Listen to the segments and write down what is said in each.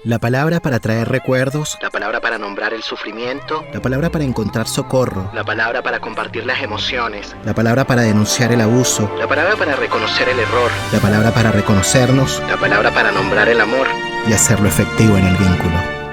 La palabra para traer recuerdos, La palabra para nombrar el sufrimiento. la palabra para encontrar socorro, La palabra para compartir las emociones. la palabra para denunciar el abuso, La palabra para reconocer el error. la palabra para reconocernos La palabra para nombrar el amor. y hacerlo efectivo en el vínculo.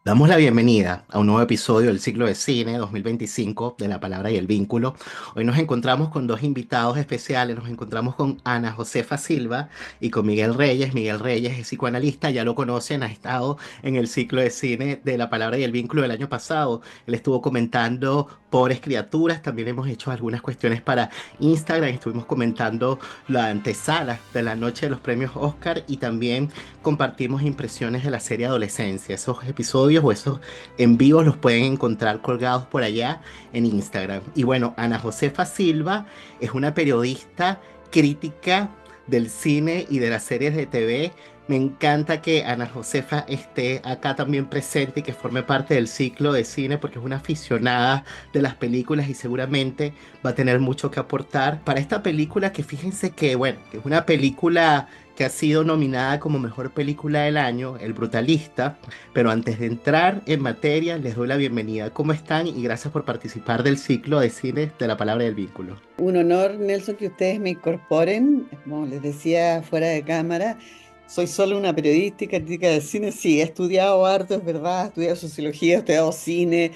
Damos la bienvenida a un nuevo episodio del ciclo de cine 2025 de La Palabra y el Vínculo. Hoy nos encontramos con dos invitados especiales. Nos encontramos con Ana Josefa Silva y con Miguel Reyes. Miguel Reyes es psicoanalista, ya lo conocen, ha estado en el ciclo de cine de La Palabra y el Vínculo del año pasado. Él estuvo comentando Pobres Criaturas. También hemos hecho algunas cuestiones para Instagram. Estuvimos comentando la antesala de la noche de los premios Oscar y también compartimos impresiones de la serie Adolescencia. Esos episodios o esos en vivos los pueden encontrar colgados por allá en Instagram. Y bueno, Ana Josefa Silva es una periodista crítica del cine y de las series de TV. Me encanta que Ana Josefa esté acá también presente y que forme parte del ciclo de cine porque es una aficionada de las películas y seguramente va a tener mucho que aportar para esta película que fíjense que, bueno, que es una película que ha sido nominada como mejor película del año, El Brutalista. Pero antes de entrar en materia, les doy la bienvenida. ¿Cómo están? Y gracias por participar del ciclo de cine de La Palabra y el Vínculo. Un honor, Nelson, que ustedes me incorporen. Como les decía fuera de cámara, soy solo una periodista y crítica de cine. Sí, he estudiado harto, es verdad, he estudiado sociología, he estudiado cine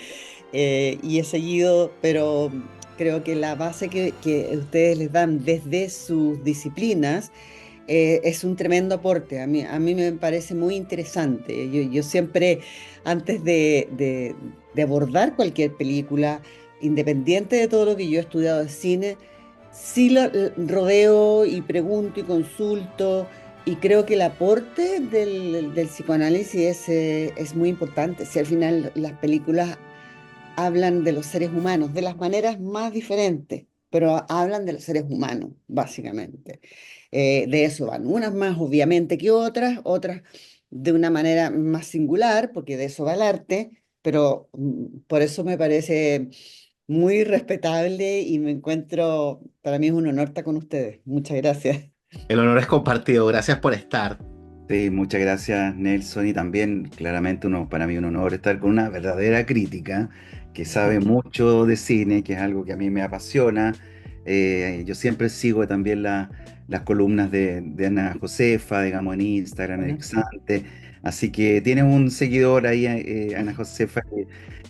y he seguido, pero creo que la base que ustedes les dan desde sus disciplinas es un tremendo aporte. A mí me parece muy interesante. Yo siempre, antes de abordar cualquier película, independiente de todo lo que yo he estudiado de cine, sí lo rodeo y pregunto y consulto, y creo que el aporte del psicoanálisis es muy importante. Si al final las películas hablan de los seres humanos de las maneras más diferentes, pero hablan de los seres humanos, básicamente. De eso van, unas más obviamente que otras, otras de una manera más singular, porque de eso va el arte, pero por eso me parece muy respetable y me encuentro, para mí es un honor estar con ustedes. Muchas gracias. El honor es compartido. Gracias por estar. Sí, muchas gracias, Nelson, y también claramente para mí un honor estar con una verdadera crítica que sabe mucho de cine, que es algo que a mí me apasiona. Yo siempre sigo también las columnas de Ana Josefa, digamos, en Instagram, en Bueno, Exante, así que tienes un seguidor ahí, Ana Josefa,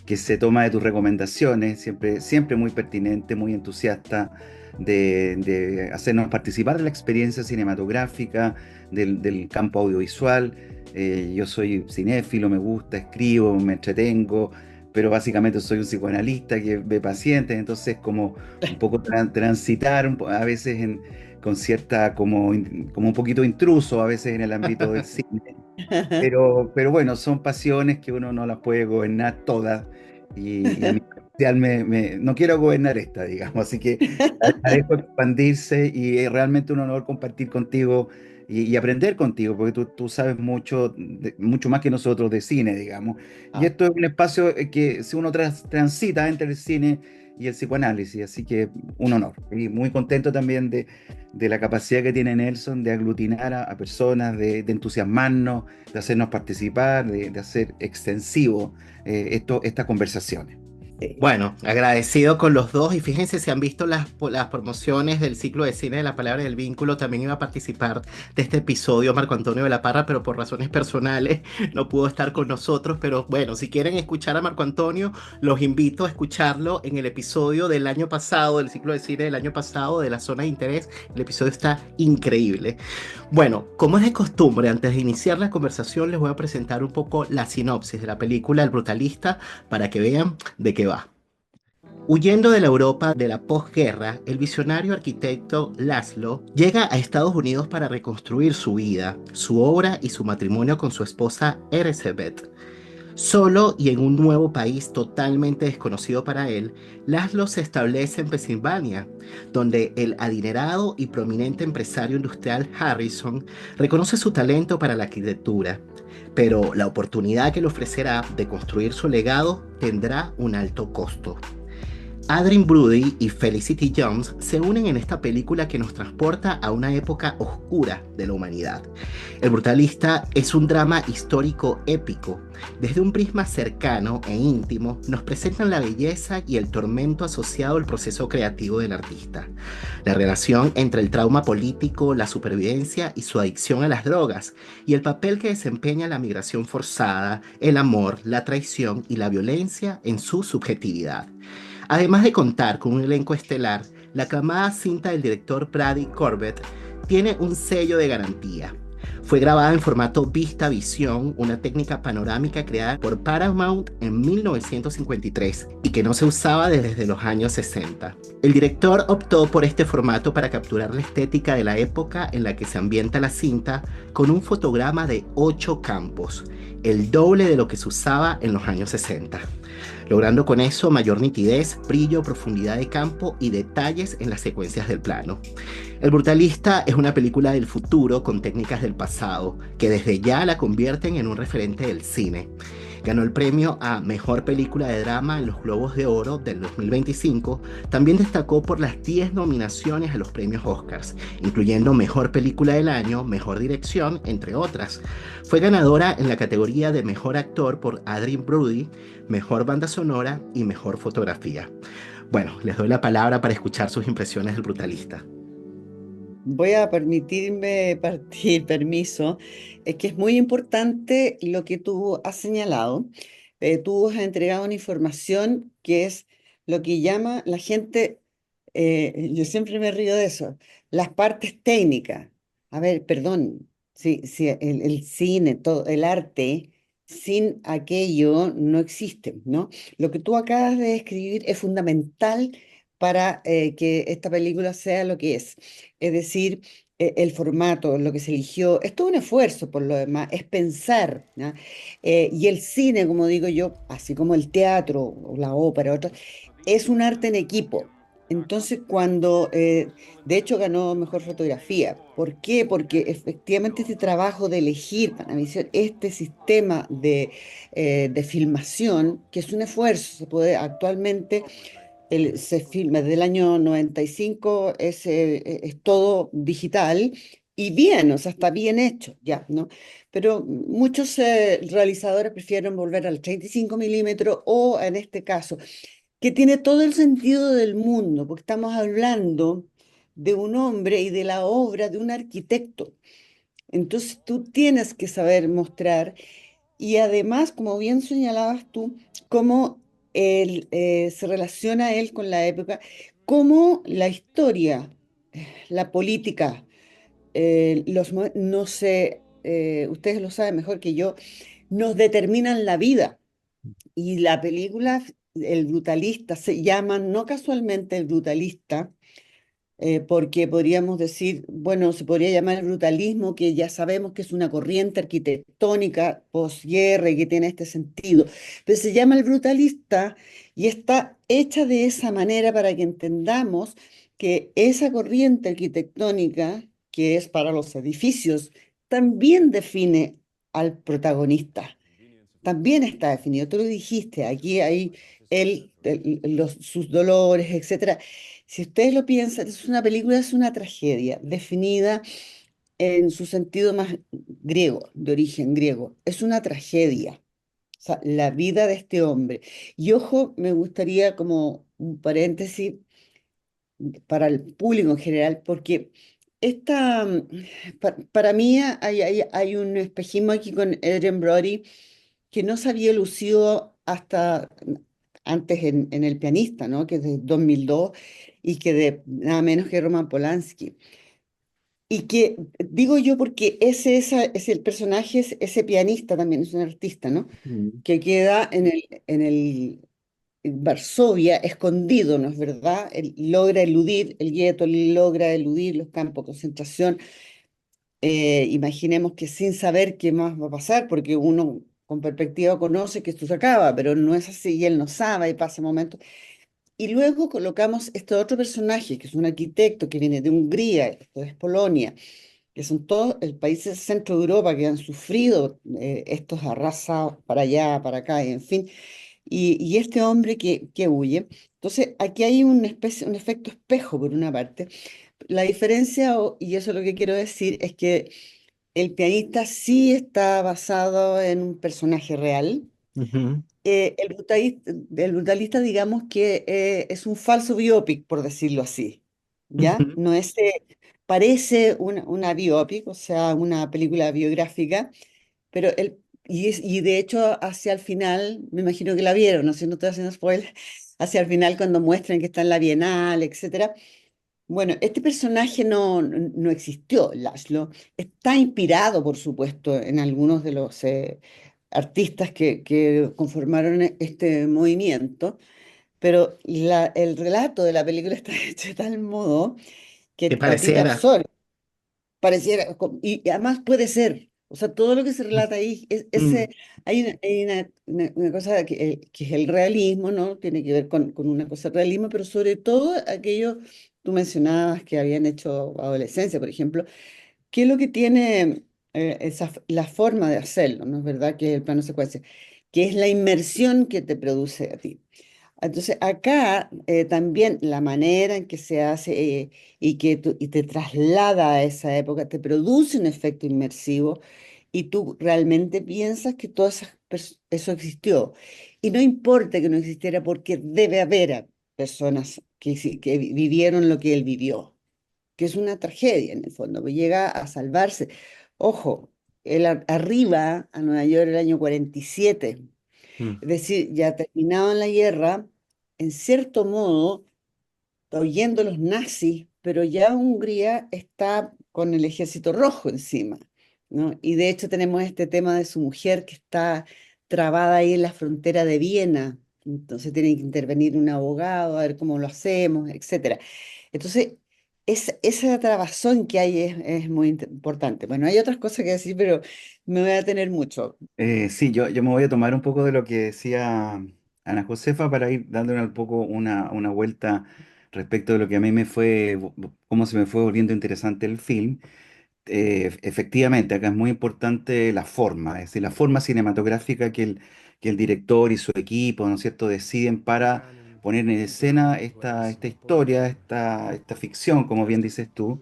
que se toma de tus recomendaciones, siempre, siempre muy pertinente, muy entusiasta de hacernos participar de la experiencia cinematográfica del campo audiovisual. Yo soy cinéfilo, me gusta, escribo, me entretengo, pero básicamente soy un psicoanalista que ve pacientes, entonces como un poco transitar a veces con cierta, como un poquito intruso a veces en el ámbito del cine. Pero bueno, son pasiones que uno no las puede gobernar todas y a mí en especial no quiero gobernar esta, digamos, así que la dejo expandirse y es realmente un honor compartir contigo y aprender contigo, porque tú sabes mucho, mucho más que nosotros de cine, digamos. Y ah, esto es un espacio que si uno transita entre el cine y el psicoanálisis, así que un honor. Y muy contento también de la capacidad que tiene Nelson de aglutinar a personas, de entusiasmarnos, de hacernos participar, de hacer extensivo estas conversaciones. sí. Bueno, agradecido con los dos y fíjense si han visto las promociones del ciclo de cine de La Palabra y el Vínculo, también iba a participar de este episodio Marco Antonio de la Parra, pero por razones personales no pudo estar con nosotros, pero bueno, si quieren escuchar a Marco Antonio, los invito a escucharlo en el episodio del año pasado, del ciclo de cine del año pasado, de la zona de interés. El episodio está increíble. Bueno, como es de costumbre, antes de iniciar la conversación les voy a presentar un poco la sinopsis de la película El Brutalista para que vean de qué va. Huyendo de la Europa de la posguerra, el visionario arquitecto Laszlo llega a Estados Unidos para reconstruir su vida, su obra y su matrimonio con su esposa Erzsébet. Solo y en un nuevo país totalmente desconocido para él, Laszlo se establece en Pensilvania, donde el adinerado y prominente empresario industrial Harrison reconoce su talento para la arquitectura, pero la oportunidad que le ofrecerá de construir su legado tendrá un alto costo. Adrien Brody y Felicity Jones se unen en esta película que nos transporta a una época oscura de la humanidad. El Brutalista es un drama histórico épico. Desde un prisma cercano e íntimo nos presentan la belleza y el tormento asociado al proceso creativo del artista. La relación entre el trauma político, la supervivencia y su adicción a las drogas, y el papel que desempeña la migración forzada, el amor, la traición y la violencia en su subjetividad. Además de contar con un elenco estelar, la aclamada cinta del director Brady Corbett tiene un sello de garantía. Fue grabada en formato Vista Visión, una técnica panorámica creada por Paramount en 1953 y que no se usaba desde los años 60. El director optó por este formato para capturar la estética de la época en la que se ambienta la cinta con un fotograma de 8 campos, el doble de lo que se usaba en los años 60, logrando con eso mayor nitidez, brillo, profundidad de campo y detalles en las secuencias del plano. El Brutalista es una película del futuro con técnicas del pasado, que desde ya la convierten en un referente del cine. Ganó el premio a Mejor Película de Drama en los Globos de Oro del 2025. También destacó por las 10 nominaciones a los premios Oscars, incluyendo Mejor Película del Año, Mejor Dirección, entre otras. Fue ganadora en la categoría de Mejor Actor por Adrien Brody, Mejor Banda Sonora y Mejor Fotografía. Bueno, les doy la palabra para escuchar sus impresiones del Brutalista. Voy a permitirme partir, permiso. Es que es muy importante lo que tú has señalado. Tú has entregado una información que es lo que llama la gente, yo siempre me río de eso, las partes técnicas. A ver, perdón, si el cine, todo el arte, sin aquello no existe, ¿no? Lo que tú acabas de describir es fundamental para que esta película sea lo que es. Es decir, el formato, lo que se eligió, es todo un esfuerzo por lo demás, es pensar, ¿no? Y el cine, como digo yo, así como el teatro, o la ópera, otras, es un arte en equipo. Entonces, de hecho, ganó mejor fotografía. ¿Por qué? Porque efectivamente este trabajo de elegir para mi visión, este sistema de filmación, que es un esfuerzo, se puede actualmente se filma desde el año 95, es todo digital y bien, o sea, está bien hecho, ya, ¿no? Pero muchos realizadores prefieren volver al 35 milímetros o en este caso, que tiene todo el sentido del mundo, porque estamos hablando de un hombre y de la obra de un arquitecto. Entonces tú tienes que saber mostrar y además, como bien señalabas tú, cómo se relaciona él con la época, cómo la historia, la política, no sé, ustedes lo saben mejor que yo, nos determinan la vida. Y la película, El Brutalista, se llama no casualmente El Brutalista, porque podríamos decir, bueno, se podría llamar el brutalismo, que ya sabemos que es una corriente arquitectónica posguerra y que tiene este sentido, pero se llama el brutalista y está hecha de esa manera para que entendamos que esa corriente arquitectónica, que es para los edificios, también define al protagonista, también está definido. Tú lo dijiste, aquí hay sus dolores, etcétera. Si ustedes lo piensan, es una película, es una tragedia, definida en su sentido más griego, de origen griego. Es una tragedia, o sea, la vida de este hombre. Y ojo, me gustaría como un paréntesis para el público en general, porque para mí hay un espejismo aquí con Adrien Brody que no se había lucido hasta antes en El pianista, ¿no? Que es de 2002 y que de nada menos que Roman Polanski. Y que digo yo porque es el personaje, ese pianista también es un artista, ¿no? Mm. Que queda en Varsovia escondido, ¿no es verdad? Él logra eludir el gueto, él logra eludir los campos de concentración. Imaginemos que sin saber qué más va a pasar, porque uno con perspectiva conoce que esto se acaba, pero no es así y él no sabe y pasa momentos. Y luego colocamos este otro personaje, que es un arquitecto que viene de Hungría, esto es Polonia, que son todos países del centro de Europa que han sufrido estos arrasados para allá, para acá, y en fin. y este hombre que huye. Entonces, aquí hay una especie, un efecto espejo por una parte. La diferencia, y eso es lo que quiero decir, es que el pianista sí está basado en un personaje real. Ujú, El brutalista, digamos que es un falso biopic, por decirlo así, ¿ya? ujú. No es, parece una biopic, o sea, una película biográfica, pero y de hecho hacia el final, me imagino que la vieron, no sé, no estoy haciendo spoiler, hacia el final cuando muestran que está en la Bienal, etcétera. Bueno, este personaje no existió, Laszlo. Está inspirado, por supuesto, en algunos de los artistas que conformaron este movimiento, pero el relato de la película está hecho de tal modo Que que a ti te pareciera. absorbe. Pareciera, y además puede ser, o sea, todo lo que se relata ahí, Mm, hay una cosa que es el realismo, ¿no? Tiene que ver con una cosa de realismo, pero sobre todo aquello, tú mencionabas que habían hecho adolescencia, por ejemplo, ¿qué es lo que tiene la forma de hacerlo? ¿No es verdad? Que es el plano secuencia, que es la inmersión que te produce a ti. Entonces, acá también la manera en que se hace y te traslada a esa época, te produce un efecto inmersivo y tú realmente piensas que eso existió. Y no importa que no existiera porque debe haber personas que vivieron lo que él vivió, que es una tragedia en el fondo, que llega a salvarse. Ojo, él arriba a Nueva York el año 47, mm. es decir, ya terminado la guerra, en cierto modo, está huyendo los nazis, pero ya Hungría está con el ejército rojo encima, ¿no? Y de hecho tenemos este tema de su mujer que está trabada ahí en la frontera de Viena, entonces tiene que intervenir un abogado, a ver cómo lo hacemos, etcétera. Entonces, esa trabazón que hay es muy importante. Bueno, hay otras cosas que decir, pero me voy a tener mucho. Sí, yo me voy a tomar un poco de lo que decía Ana Josefa para ir dándole un poco una vuelta respecto de lo que a mí me fue, cómo se me fue volviendo interesante el film. Efectivamente, acá es muy importante la forma, es decir, la forma cinematográfica que el director y su equipo, ¿no es cierto?, deciden para poner en escena esta historia, esta ficción, como bien dices tú,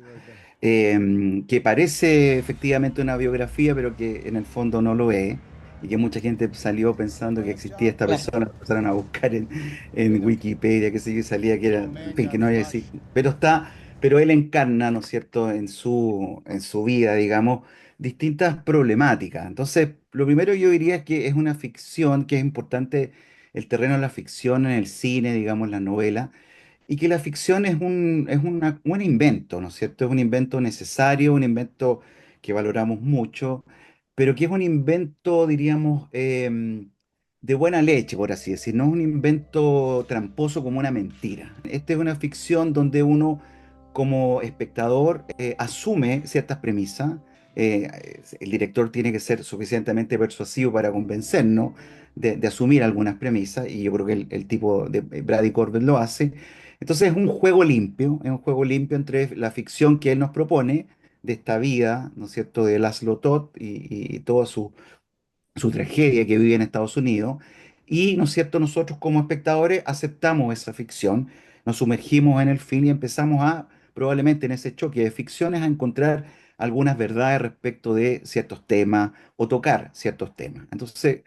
que parece efectivamente una biografía, pero que en el fondo no lo es, y que mucha gente salió pensando que existía esta Claro, persona, empezaron a buscar en Wikipedia, que sé yo, y salía que era, en fin, que no había existido, pero él encarna, ¿no es cierto?, en su vida, digamos, distintas problemáticas. Entonces, lo primero yo diría es que es una ficción, que es importante el terreno de la ficción en el cine, digamos, en la novela, y que la ficción es un invento, ¿no es cierto? Es un invento necesario, un invento que valoramos mucho, pero que es un invento, diríamos, de buena leche, por así decir, no es un invento tramposo como una mentira. Esta es una ficción donde uno, como espectador, asume ciertas premisas. El director tiene que ser suficientemente persuasivo para convencernos de asumir algunas premisas, y yo creo que el tipo de Brady Corbett lo hace. Entonces es un juego limpio entre la ficción que él nos propone de esta vida, ¿no es cierto?, de Laszlo Todd y toda su tragedia que vive en Estados Unidos. Y, ¿no es cierto?, nosotros como espectadores aceptamos esa ficción, nos sumergimos en el film y empezamos probablemente en ese choque de ficciones, a encontrar algunas verdades respecto de ciertos temas o tocar ciertos temas. Entonces,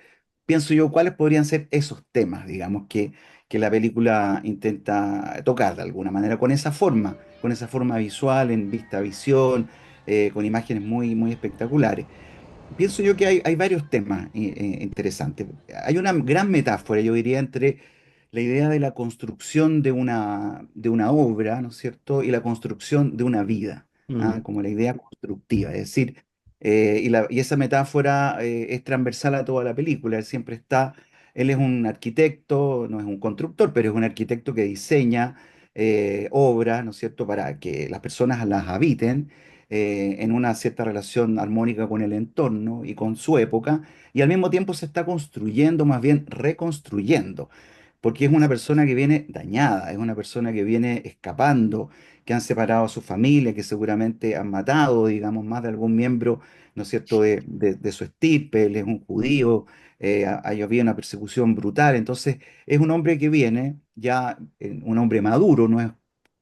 pienso yo, ¿cuáles podrían ser esos temas, digamos, que la película intenta tocar de alguna manera con esa forma visual, en vista visión, con imágenes muy, muy espectaculares? Pienso yo que hay varios temas interesantes. Hay una gran metáfora, yo diría, entre la idea de la construcción de una obra, ¿no es cierto?, y la construcción de una vida, Mm. como la idea constructiva. Es decir, y esa metáfora es transversal a toda la película. Él es un arquitecto, no es un constructor, pero es un arquitecto que diseña obras, ¿no es cierto?, para que las personas las habiten en una cierta relación armónica con el entorno y con su época, y al mismo tiempo se está construyendo, más bien reconstruyendo. porque es una persona que viene dañada, es una persona que viene escapando, que han separado a su familia, que seguramente han matado, digamos, más de algún miembro, ¿no es cierto?, de su estirpe. Él es un judío, había una persecución brutal. Entonces es un hombre que viene ya, un hombre maduro, no es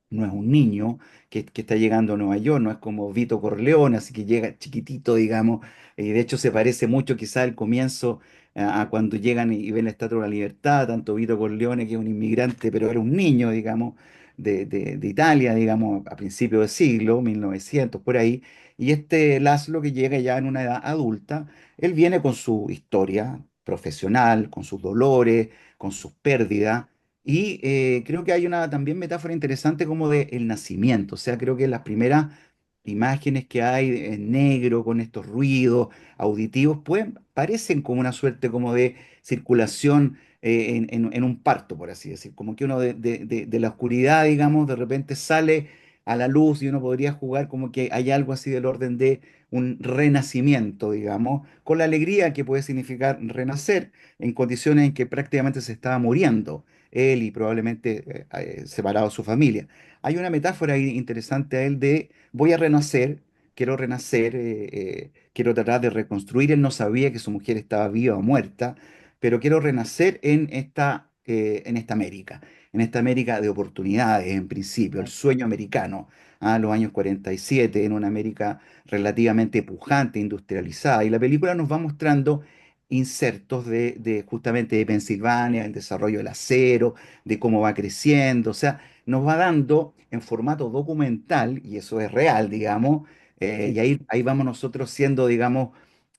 un niño que está llegando a Nueva York, no es como Vito Corleone, así que llega chiquitito, digamos, y de hecho se parece mucho quizá al comienzo, a cuando llegan y ven la Estatua de la Libertad, tanto Vito Corleone, que es un inmigrante, pero era un niño, digamos, de Italia, digamos, a principios de siglo, 1900, por ahí, y este Laszlo, que llega ya en una edad adulta, él viene con su historia profesional, con sus dolores, con sus pérdidas, y creo que hay una también metáfora interesante como de el nacimiento. O sea, creo que las primeras imágenes que hay en negro con estos ruidos auditivos, pues parecen como una suerte como de circulación, en un parto, por así decir. Como que uno de la oscuridad, digamos, de repente sale a la luz, y uno podría jugar como que hay algo así del orden de un renacimiento, digamos, con la alegría que puede significar renacer en condiciones en que prácticamente se estaba muriendo él, y probablemente separado de su familia. Hay una metáfora ahí interesante a él de voy a renacer, quiero tratar de reconstruir. Él no sabía que su mujer estaba viva o muerta, pero quiero renacer en esta América de oportunidades, en principio, el sueño americano, a los años 47, en una América relativamente pujante, industrializada. Y la película nos va mostrando insertos justamente de Pensilvania, el desarrollo del acero, de cómo va creciendo. O sea, nos va dando en formato documental, y eso es real, digamos, y Sí, ahí vamos nosotros siendo, digamos,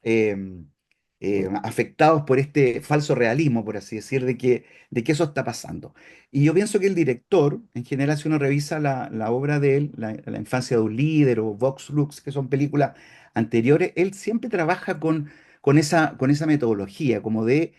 eh, afectados por este falso realismo, por así decir, de que eso está pasando. Y yo pienso que el director, en general, si uno revisa la obra de él, La infancia de un líder o Vox Lux, que son películas anteriores, él siempre trabaja con esa metodología, como de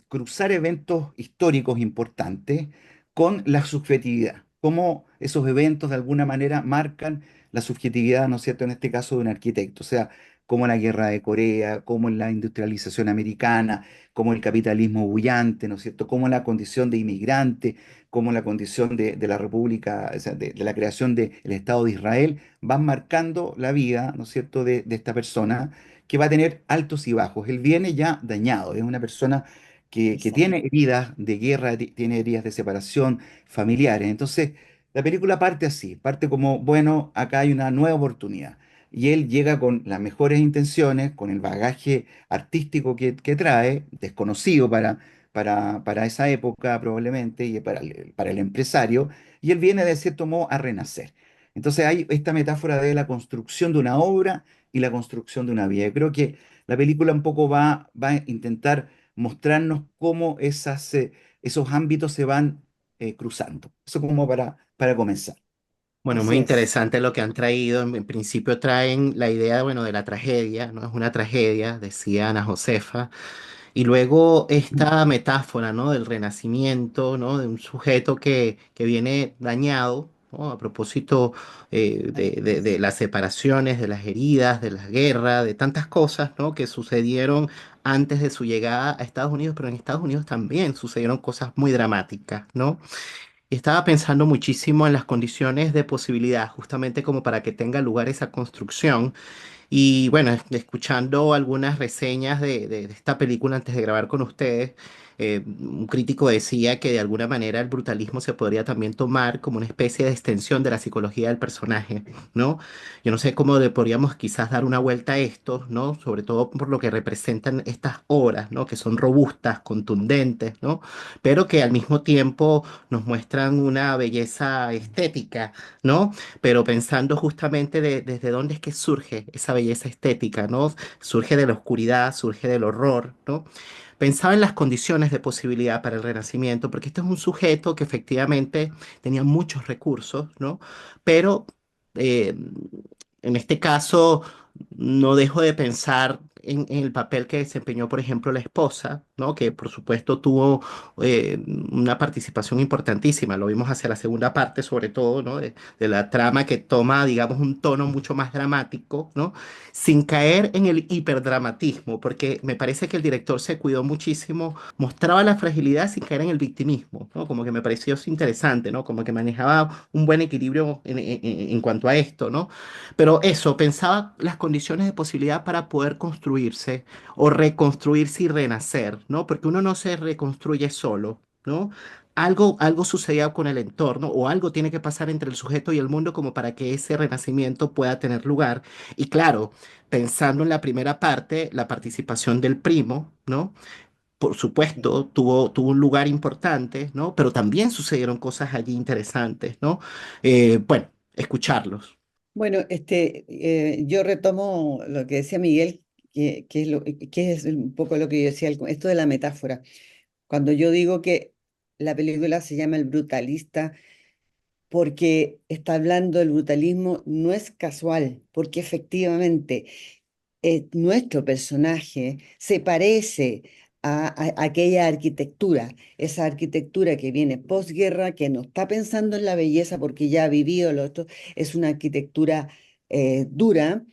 cruzar eventos históricos importantes con la subjetividad, cómo esos eventos de alguna manera marcan la subjetividad, ¿no es cierto?, en este caso de un arquitecto. O sea, como la guerra de Corea, como la industrialización americana, como el capitalismo bullante, ¿no es cierto?, como la condición de inmigrante, como la condición de la República, o sea, de la creación del Estado de Israel, van marcando la vida, ¿no es cierto?, de esta persona, que va a tener altos y bajos. Él viene ya dañado, es una persona que exacto. tiene heridas de guerra, tiene heridas de separación familiares. Entonces, la película parte así, parte como, bueno, acá hay una nueva oportunidad. Y él llega con las mejores intenciones, con el bagaje artístico que trae, desconocido para esa época probablemente, y para el empresario, y él viene de cierto modo a renacer. Entonces hay esta metáfora de la construcción de una obra y la construcción de una vida. Yo creo que la película un poco va a intentar mostrarnos cómo esos ámbitos se van cruzando. Eso como para comenzar. Bueno, Así muy es. interesante lo que han traído. En principio traen la idea, bueno, de la tragedia, ¿no? Es una tragedia, decía Ana Josefa. Y luego esta metáfora, ¿no? Del renacimiento, ¿no? De un sujeto que viene dañado, ¿no? A propósito Así de es. las separaciones, de las heridas, de la guerra, de tantas cosas, ¿no? Que sucedieron antes de su llegada a Estados Unidos, pero en Estados Unidos también sucedieron cosas muy dramáticas, ¿no? Y estaba pensando muchísimo en las condiciones de posibilidad, justamente como para que tenga lugar esa construcción. Y bueno, escuchando algunas reseñas de esta película antes de grabar con ustedes, un crítico decía que de alguna manera el brutalismo se podría también tomar como una especie de extensión de la psicología del personaje, ¿no? Yo no sé cómo le podríamos quizás dar una vuelta a esto, ¿no? Sobre todo por lo que representan estas obras, ¿no? Que son robustas, contundentes, ¿no? Pero que al mismo tiempo nos muestran una belleza estética, ¿no? Pero pensando justamente desde dónde es que surge esa belleza estética, ¿no? Surge de la oscuridad, surge del horror, ¿no? Pensaba en las condiciones de posibilidad para el Renacimiento, porque este es un sujeto que efectivamente tenía muchos recursos, ¿no? Pero eh, en este caso no dejo de pensar en el papel que desempeñó, por ejemplo, la esposa, ¿no? Que por supuesto tuvo una participación importantísima, lo vimos hacia la segunda parte sobre todo, ¿no? De la trama que toma, digamos, un tono mucho más dramático, ¿no? Sin caer en el hiperdramatismo, porque me parece que el director se cuidó muchísimo, mostraba la fragilidad sin caer en el victimismo, ¿no? Como que me pareció eso interesante, ¿no? Como que manejaba un buen equilibrio en cuanto a esto, ¿no? Pero eso, pensaba las condiciones de posibilidad para poder construirse o reconstruirse y renacer, ¿no? Porque uno no se reconstruye solo, ¿no? Algo sucedía con el entorno o algo tiene que pasar entre el sujeto y el mundo como para que ese renacimiento pueda tener lugar. Y claro, pensando en la primera parte, la participación del primo, ¿no? Por supuesto, tuvo un lugar importante, ¿no? Pero también sucedieron cosas allí interesantes, ¿no? Bueno, escucharlos. Bueno, yo retomo lo que decía Miguel, que es un poco lo que yo decía, esto de la metáfora. Cuando yo digo que la película se llama El Brutalista, porque está hablando del brutalismo, no es casual, porque efectivamente nuestro personaje se parece a aquella arquitectura, esa arquitectura que viene posguerra, que no está pensando en la belleza porque ya ha vivido lo otro, es una arquitectura dura.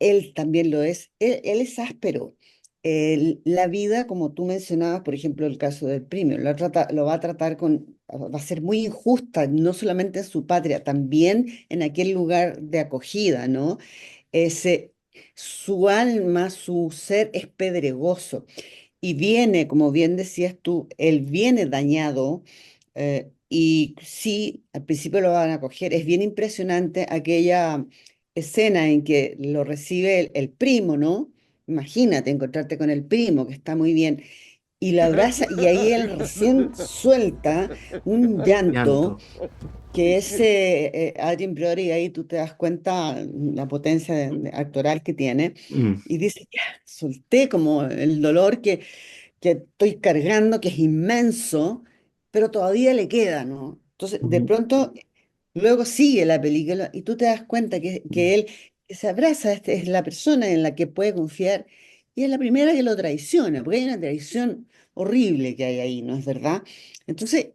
Él también lo es, él es áspero. La vida, como tú mencionabas, por ejemplo, el caso del premio, lo va a tratar va a ser muy injusta, no solamente en su patria, también en aquel lugar de acogida, ¿no? Ese, su alma, su ser es pedregoso y viene, como bien decías tú, él viene dañado, y sí, al principio lo van a coger. Es bien impresionante aquella escena en que lo recibe el primo, ¿no? Imagínate encontrarte con el primo, que está muy bien, y lo abraza y ahí él recién suelta un llanto Llanto. que es Adrien Brody, ahí tú te das cuenta la potencia actoral que tiene, Mm, y dice, ya, solté como el dolor que estoy cargando, que es inmenso, pero todavía le queda, ¿no? Entonces, de ujú, pronto, luego sigue la película y tú te das cuenta que él que se abraza, es la persona en la que puede confiar, y es la primera que lo traiciona, porque hay una traición horrible que hay ahí, ¿no es verdad? Entonces,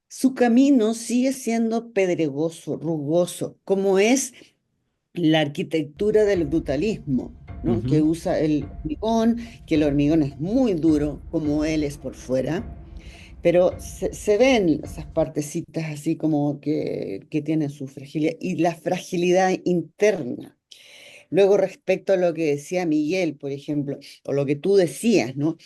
su camino sigue siendo pedregoso, rugoso, como es la arquitectura del brutalismo, ¿no? Que ujú. usa el hormigón, que el hormigón es muy duro, como él es por fuera, pero se ven esas partecitas así como que tienen su fragilidad y la fragilidad interna. Luego, respecto a lo que decía Miguel, por ejemplo, o lo que tú decías, ¿no?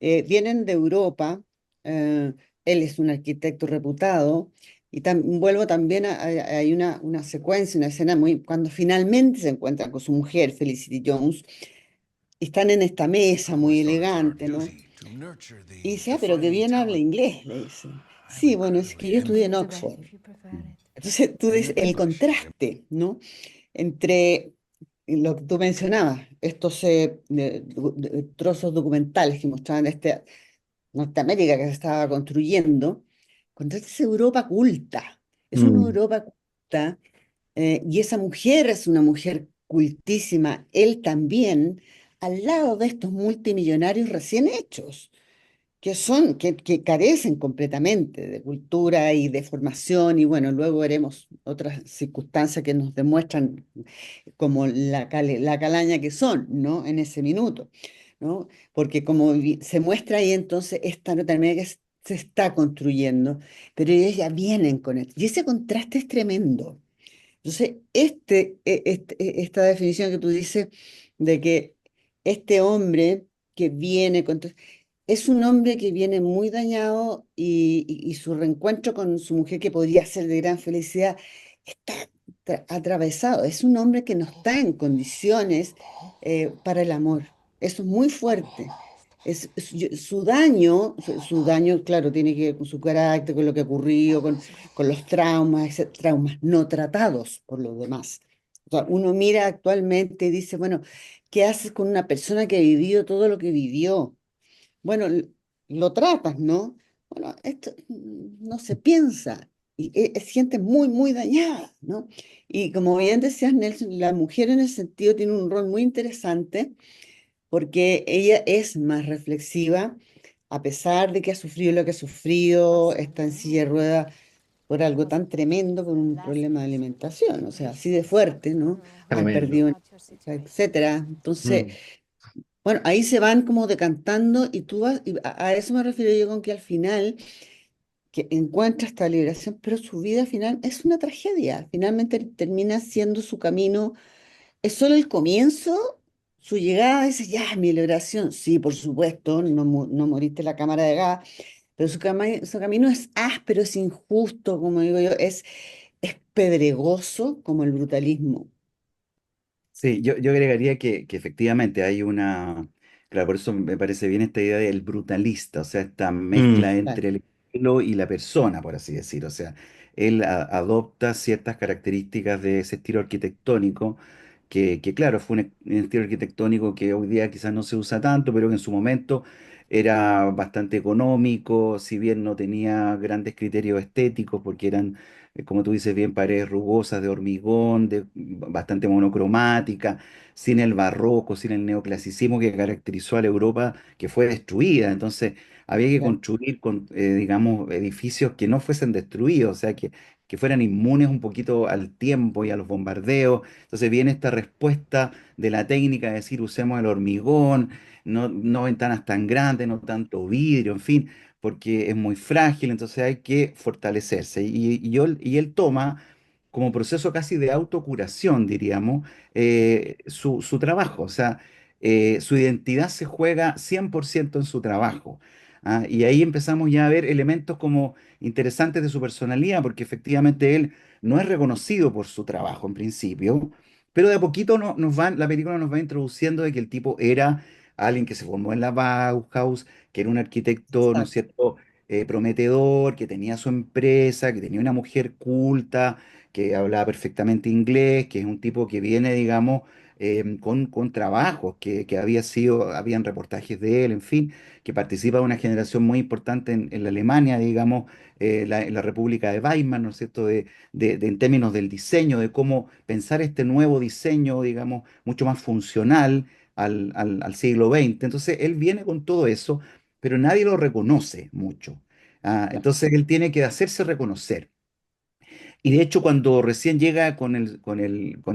Vienen de Europa, eh, él es un arquitecto reputado, y vuelvo también hay una secuencia, una escena muy, cuando finalmente se encuentran con su mujer, Felicity Jones, y están en esta mesa muy elegante, ¿no? Y dice, ah, pero que bien habla inglés, le dice. Sí, bueno, es que yo estudié en Oxford. Entonces, tú ves el contraste, ¿no? Entre lo que tú mencionabas, estos trozos documentales que mostraban Norteamérica que se estaba construyendo, contra esa Europa culta. Es una Mm, Europa culta, y esa mujer es una mujer cultísima, él también, al lado de estos multimillonarios recién hechos, que carecen completamente de cultura y de formación, y bueno, luego veremos otras circunstancias que nos demuestran como la calaña que son, ¿no? En ese minuto, ¿no? Porque como se muestra ahí, entonces esta Norteamérica se está construyendo, pero ellos ya vienen con esto. Y ese contraste es tremendo. Entonces, esta definición que tú dices de que este hombre que viene con... Es un hombre que viene muy dañado, y su reencuentro con su mujer, que podría ser de gran felicidad, está atravesado. Es un hombre que no está en condiciones para el amor. Eso es muy fuerte. Su daño, claro, tiene que ver con su carácter, con lo que ocurrió, con los traumas, traumas no tratados por los demás. O sea, uno mira actualmente y dice, bueno, ¿qué haces con una persona que ha vivido todo lo que vivió? Bueno, lo tratas, ¿no? Bueno, esto no se piensa, y es gente muy, muy dañada, ¿no? Y como bien decías, Nelson, la mujer en ese sentido tiene un rol muy interesante porque ella es más reflexiva, a pesar de que ha sufrido lo que ha sufrido, está en silla de ruedas por algo tan tremendo, por un problema de alimentación, o sea, así de fuerte, ¿no? Han Tremendo. perdido, etcétera. Entonces, Mm. bueno, ahí se van como decantando y tú vas, y a eso me refiero yo con que al final que encuentra esta liberación, pero su vida final es una tragedia. Finalmente termina siendo su camino, es solo el comienzo, su llegada, dice, ya, mi liberación. Sí, por supuesto, no, no moriste en la cámara de gas, pero su camino es áspero, es injusto, como digo yo, es pedregoso como el brutalismo. Sí, yo agregaría que efectivamente hay una, claro, por eso me parece bien esta idea del brutalista, o sea, esta Mm. mezcla Claro, entre el estilo y la persona, por así decir, o sea, él adopta ciertas características de ese estilo arquitectónico, que claro, fue un estilo arquitectónico que hoy día quizás no se usa tanto, pero que en su momento era bastante económico, si bien no tenía grandes criterios estéticos, porque eran como tú dices bien, paredes rugosas de hormigón, bastante monocromática, sin el barroco, sin el neoclasicismo que caracterizó a la Europa que fue destruida. Entonces, había que claro, construir, digamos, edificios que no fuesen destruidos, o sea, que fueran inmunes un poquito al tiempo y a los bombardeos. Entonces, viene esta respuesta de la técnica de decir, usemos el hormigón, no ventanas tan grandes, no tanto vidrio, en fin porque es muy frágil, entonces hay que fortalecerse. Y él toma como proceso casi de autocuración, diríamos, su trabajo. O sea, su identidad se juega 100% en su trabajo. ¿Ah? Y ahí empezamos ya a ver elementos como interesantes de su personalidad, porque efectivamente él no es reconocido por su trabajo en principio, pero de a poquito la película nos va introduciendo de que el tipo era alguien que se formó en la Bauhaus, que era un arquitecto, ¿no es exacto, cierto?, prometedor, que tenía su empresa, que tenía una mujer culta, que hablaba perfectamente inglés, que es un tipo que viene, digamos, con trabajos, que habían reportajes de él, en fin, que participa de una generación muy importante en la Alemania, digamos, en la República de Weimar, ¿no es cierto?, en términos del diseño, de cómo pensar este nuevo diseño, digamos, mucho más funcional al siglo XX. Entonces, él viene con todo eso, pero nadie lo reconoce mucho. claro, Entonces, él tiene que hacerse reconocer. Y de hecho, cuando recién llega con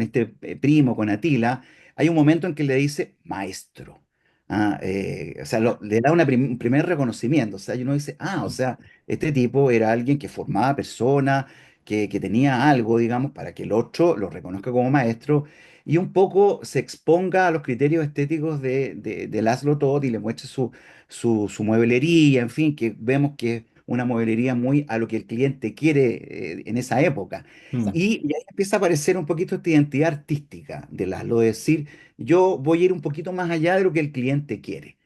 este primo, con Atila, hay un momento en que le dice maestro. O sea, le da un primer reconocimiento. O sea, y uno dice, o sea, este tipo era alguien que formaba personas, que tenía algo, digamos, para que el otro lo reconozca como maestro y un poco se exponga a los criterios estéticos de Laszlo Todd y le muestre su mueblería, en fin, que vemos que es una mueblería muy a lo que el cliente quiere en esa época. Mm. exacto, Y ahí empieza a aparecer un poquito esta identidad artística de Laszlo, de decir, yo voy a ir un poquito más allá de lo que el cliente quiere.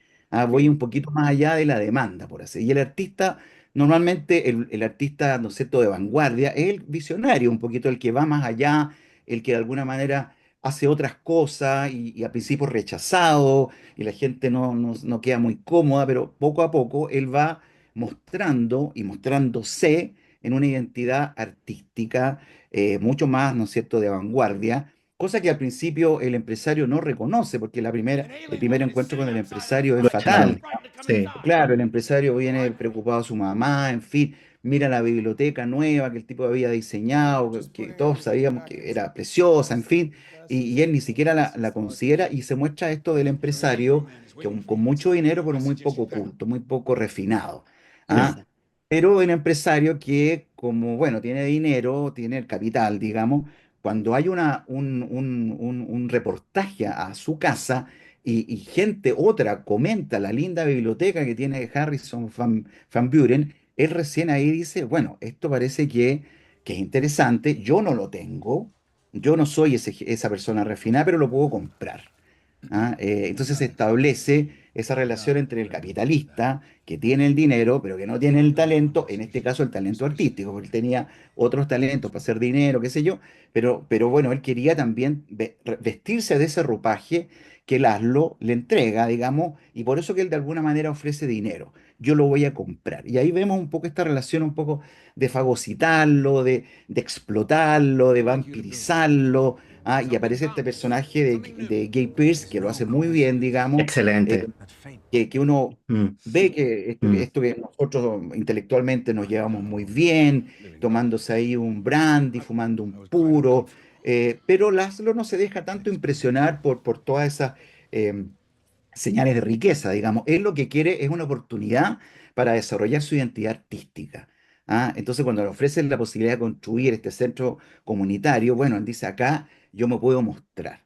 Voy un poquito más allá de la demanda, por así. Y el artista, normalmente el artista, ¿no es cierto?, de vanguardia, es el visionario, un poquito el que va más allá, el que de alguna manera hace otras cosas y al principio es rechazado y la gente no queda muy cómoda, pero poco a poco él va mostrando y mostrándose en una identidad artística mucho más, ¿no es cierto?, de vanguardia, cosa que al principio el empresario no reconoce, porque el primer encuentro con el empresario es Lo echaron. fatal. Sí. Claro, el empresario viene preocupado de su mamá, en fin, mira la biblioteca nueva que el tipo había diseñado, que todos sabíamos que era preciosa, en fin, y él ni siquiera la considera y se muestra esto del empresario que con mucho dinero, pero muy poco culto, muy poco refinado. ¿Ah? exacto. Pero un empresario que, como, bueno, tiene dinero, tiene el capital, digamos, cuando hay un reportaje a su casa y gente, otra, comenta la linda biblioteca que tiene Harrison Van Buren, él recién ahí dice, bueno, esto parece que es interesante, yo no lo tengo, yo no soy esa persona refinada, pero lo puedo comprar. Entonces se establece esa relación entre el capitalista, que tiene el dinero, pero que no tiene el talento, en este caso el talento artístico, porque él tenía otros talentos para hacer dinero, qué sé yo, pero bueno, él quería también vestirse de ese ropaje que Laszlo le entrega, digamos, y por eso que él de alguna manera ofrece dinero. Yo lo voy a comprar. Y ahí vemos un poco esta relación, un poco de fagocitarlo, de explotarlo, de vampirizarlo, Y aparece este personaje de Guy Pearce, que lo hace muy bien, digamos, eh, Excelente. que uno Mm, ve que esto, mm. esto que nosotros intelectualmente nos llevamos muy bien, tomándose ahí un brandy, fumando un puro, pero Laszlo no se deja tanto impresionar por todas esas eh, señales de riqueza, digamos. Él lo que quiere es una oportunidad para desarrollar su identidad artística. Entonces, cuando le ofrecen la posibilidad de construir este centro comunitario, bueno, él dice, acá yo me puedo mostrar.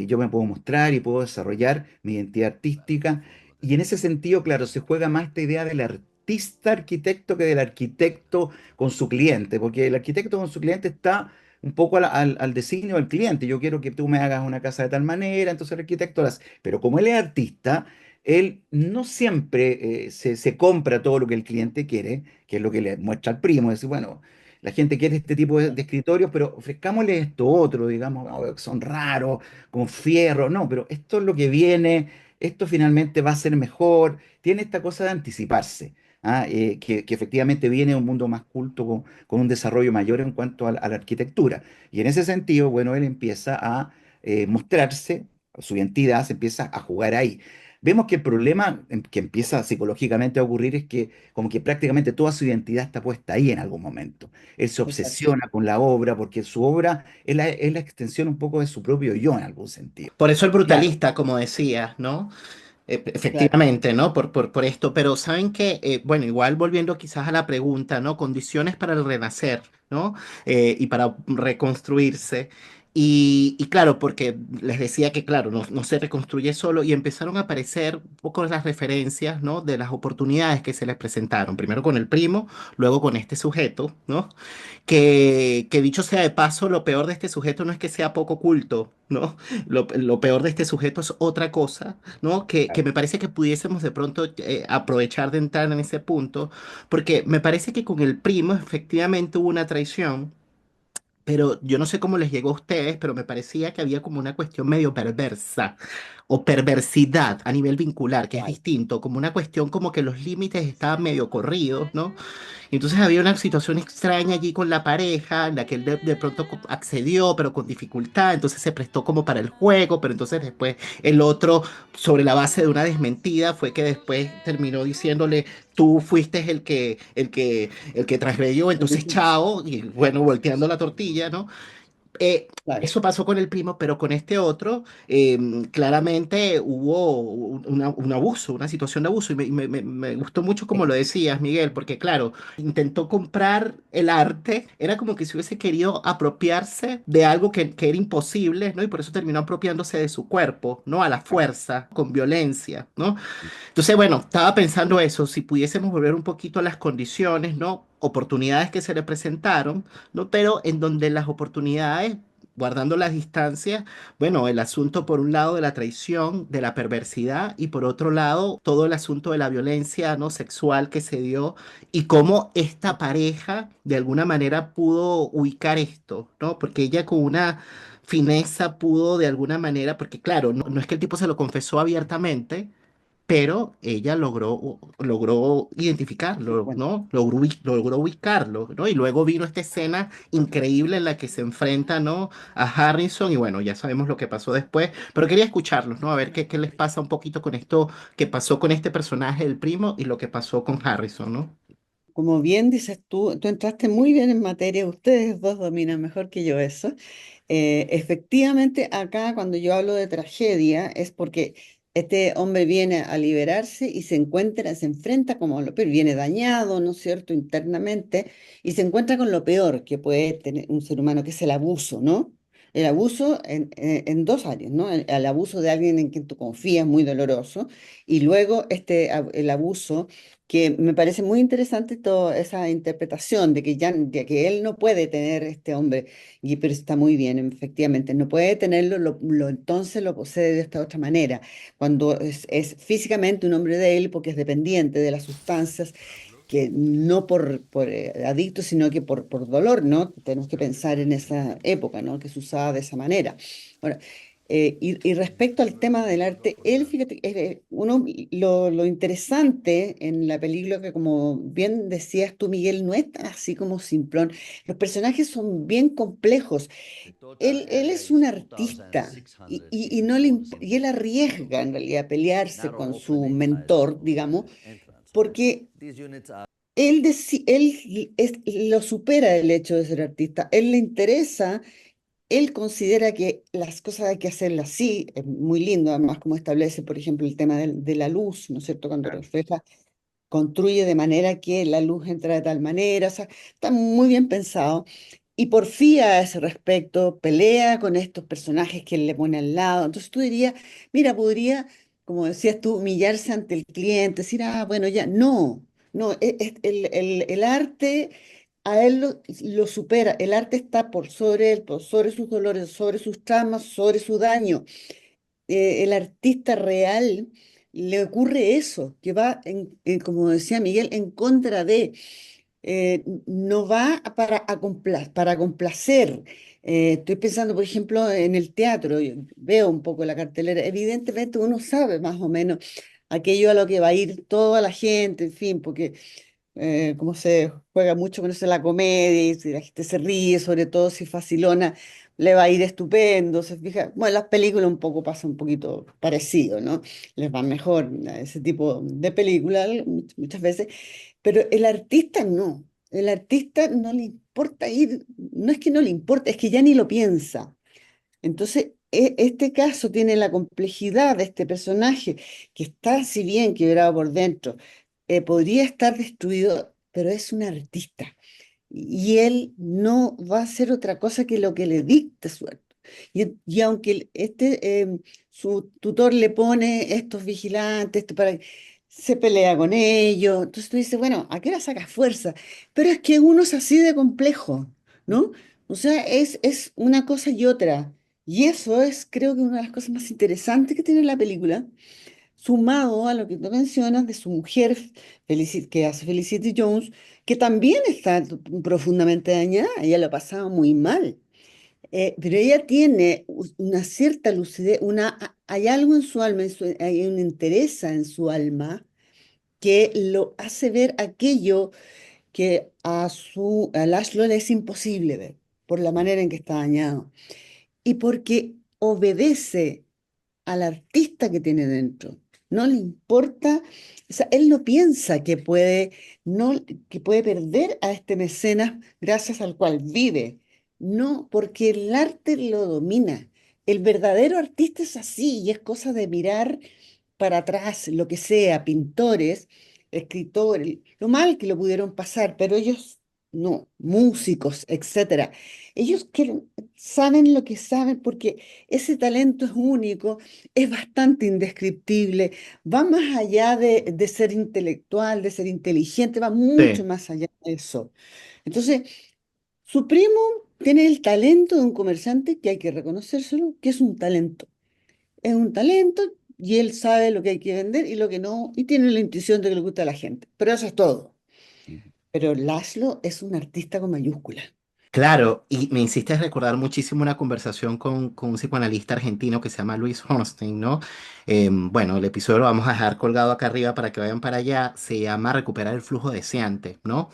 Yo me puedo mostrar y puedo desarrollar mi identidad artística. Y en ese sentido, claro, se juega más esta idea del artista arquitecto que del arquitecto con su cliente, porque el arquitecto con su cliente está un poco al designio del cliente. Yo quiero que tú me hagas una casa de tal manera, entonces el arquitecto la hace. Pero como él es artista, él no siempre se compra todo lo que el cliente quiere, que es lo que le muestra al primo. Es decir, bueno, la gente quiere este tipo de escritorios, pero ofrezcámosle esto otro, digamos, "Oh, son raros, con fierro". No, pero esto es lo que viene, esto finalmente va a ser mejor. Tiene esta cosa de anticiparse. Que efectivamente viene de un mundo más culto, con un desarrollo mayor en cuanto a la arquitectura. Y en ese sentido, bueno, él empieza a mostrarse, su identidad se empieza a jugar ahí. Vemos que el problema que empieza psicológicamente a ocurrir es que como que prácticamente toda su identidad está puesta ahí en algún momento. Él se Exacto. obsesiona con la obra porque su obra es la extensión un poco de su propio yo en algún sentido. Por eso el Claro, brutalista, como decías, ¿no? Claro. Efectivamente, ¿no? Por esto, pero saben que, bueno, igual volviendo quizás a la pregunta, ¿no? Condiciones para el renacer, ¿no? Y para reconstruirse. Y claro, porque les decía que, claro, no se reconstruye solo y empezaron a aparecer un poco las referencias, ¿no? De las oportunidades que se les presentaron, primero con el primo, luego con este sujeto, ¿no? Que dicho sea de paso, lo peor de este sujeto no es que sea poco culto, ¿no? Lo peor de este sujeto es otra cosa, ¿no? Que claro. me parece que pudiésemos de pronto aprovechar de entrar en ese punto, porque me parece que con el primo efectivamente hubo una traición. Pero yo no sé cómo les llegó a ustedes, pero me parecía que había como una cuestión medio perversa o perversidad a nivel vincular, que es Claro. distinto, como una cuestión como que los límites estaban medio corridos, ¿no? Y entonces había una situación extraña allí con la pareja, en la que él de pronto accedió, pero con dificultad, entonces se prestó como para el juego, pero entonces después el otro, sobre la base de una desmentida, fue que después terminó diciéndole, tú fuiste el que transgredió, entonces chao, y bueno, volteando la tortilla, ¿no? Claro. Eso pasó con el primo, pero con este otro, claramente hubo un abuso, una situación de abuso. Y me gustó mucho como Sí. lo decías, Miguel, porque claro, intentó comprar el arte, era como que si hubiese querido apropiarse de algo que era imposible, ¿no? Y por eso terminó apropiándose de su cuerpo, ¿no? A la fuerza, con violencia, ¿no? Entonces, bueno, estaba pensando eso, si pudiésemos volver un poquito a las condiciones, ¿no? Oportunidades que se le presentaron, ¿no? Pero en donde las oportunidades, guardando las distancias, bueno, el asunto por un lado de la traición, de la perversidad y por otro lado todo el asunto de la violencia, ¿no? Sexual que se dio y cómo esta pareja de alguna manera pudo ubicar esto, ¿no? Porque ella con una fineza pudo de alguna manera, porque claro, no es que el tipo se lo confesó abiertamente, pero ella logró Sí, identificarlo, bueno. ¿no? Logró ubicarlo, ¿no? Y luego vino esta escena increíble en la que se enfrenta, ¿no? A Harrison y bueno, ya sabemos lo que pasó después, pero quería escucharlos, ¿no? A ver qué les pasa un poquito con esto que pasó con este personaje del primo y lo que pasó con Harrison, ¿no? Como bien dices tú entraste muy bien en materia, ustedes dos dominan mejor que yo eso. Efectivamente, acá cuando yo hablo de tragedia es porque este hombre viene a liberarse y se enfrenta como lo peor, viene dañado, ¿no es cierto?, internamente, y se encuentra con lo peor que puede tener un ser humano, que es el abuso, ¿no? El abuso en dos áreas, ¿no? El abuso de alguien en quien tú confías, muy doloroso, y luego el abuso que me parece muy interesante toda esa interpretación de que él no puede tener este hombre, y, pero está muy bien, efectivamente, no puede tenerlo, entonces lo posee de esta otra manera, cuando es físicamente un hombre de él porque es dependiente de las sustancias, que no por adicto, sino que por dolor, ¿no? Tenemos que pensar en esa época, ¿no? Que se usaba de esa manera. Y respecto al tema del arte, él, fíjate, lo interesante en la película, que como bien decías tú, Miguel, no es tan así como simplón. Los personajes son bien complejos. Él es un artista y no y él arriesga en realidad a pelearse con su mentor, digamos, porque lo supera el hecho de ser artista. Él le interesa, él considera que las cosas hay que hacerlas así, es muy lindo, además, como establece, por ejemplo, el tema de la luz, ¿no es cierto? Cuando refleja, construye de manera que la luz entra de tal manera, o sea, está muy bien pensado. Y porfía a ese respecto, pelea con estos personajes que él le pone al lado. Entonces tú dirías, mira, podría, como decías tú, humillarse ante el cliente, decir, ah, bueno, ya, no, no, el arte a él lo supera, el arte está por sobre él, por sobre sus dolores, sobre sus traumas, sobre su daño. El artista real le ocurre eso, que va, como decía Miguel, en contra de, no va para complacer. Estoy pensando, por ejemplo, en el teatro, yo veo un poco la cartelera, evidentemente uno sabe más o menos aquello a lo que va a ir toda la gente, en fin, porque como se juega mucho con eso de la comedia, y si la gente se ríe, sobre todo si es facilona, le va a ir estupendo, se fija. Bueno, las películas un poco pasa un poquito parecido, ¿no? Les va mejor a ese tipo de películas muchas veces, pero el artista no. El artista no le importa ir, no es que no le importa, es que ya ni lo piensa. Entonces, este caso tiene la complejidad de este personaje que está, si bien quebrado por dentro, podría estar destruido, pero es un artista y él no va a hacer otra cosa que lo que le dicte su arte. Y aunque su tutor le pone estos vigilantes se pelea con ellos, entonces tú dices, bueno, ¿a qué hora sacas fuerza? Pero es que uno es así de complejo, ¿no? O sea, es una cosa y otra. Y eso es, creo que, una de las cosas más interesantes que tiene la película, sumado a lo que tú mencionas de su mujer, que hace Felicity Jones, que también está profundamente dañada, ella lo ha pasado muy mal. Pero ella tiene una cierta lucidez, hay algo en su alma, hay un interés en su alma que lo hace ver aquello que a Laszlo le es imposible ver, por la manera en que está dañado. Y porque obedece al artista que tiene dentro. No le importa, o sea, él no piensa que no, que puede perder a este mecenas gracias al cual vive. No, porque el arte lo domina. El verdadero artista es así y es cosa de mirar para atrás, lo que sea, pintores, escritores, lo mal que lo pudieron pasar, pero ellos no, músicos, etcétera. Saben lo que saben porque ese talento es único, es bastante indescriptible, va más allá de ser intelectual, de ser inteligente, va mucho Sí. más allá de eso. Entonces, su primo tiene el talento de un comerciante que hay que reconocérselo, que es un talento. Es un talento y él sabe lo que hay que vender y lo que no, y tiene la intuición de que le gusta a la gente. Pero eso es todo. Pero Laszlo es un artista con mayúsculas. Claro, y me hiciste recordar muchísimo una conversación con un psicoanalista argentino que se llama Luis Hornstein, ¿no? Bueno, el episodio lo vamos a dejar colgado acá arriba para que vayan para allá. Se llama Recuperar el flujo deseante, ¿no?